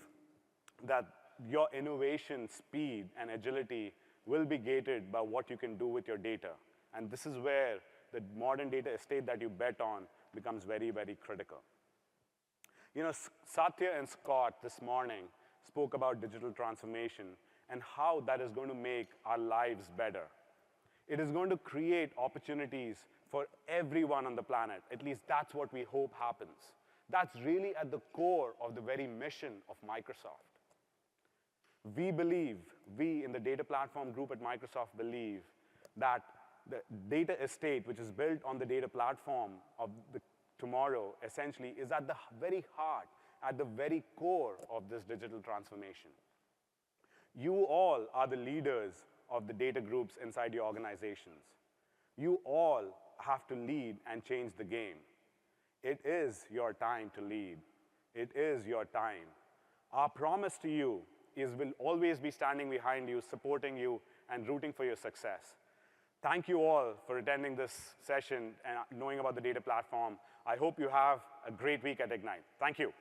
that your innovation, speed, and agility will be gated by what you can do with your data. And this is where the modern data estate that you bet on becomes very, very critical. Satya and Scott this morning spoke about digital transformation and how that is going to make our lives better. It is going to create opportunities for everyone on the planet. At least that's what we hope happens. That's really at the core of the very mission of Microsoft. We believe, we in the data platform group at Microsoft believe that the data estate, which is built on the data platform of the tomorrow, essentially is at the very heart at the very core of this digital transformation. You all are the leaders of the data groups inside your organizations. You all have to lead and change the game. It is your time to lead. It is your time. Our promise to you is we'll always be standing behind you, supporting you, and rooting for your success. Thank you all for attending this session and knowing about the data platform. I hope you have a great week at Ignite. Thank you.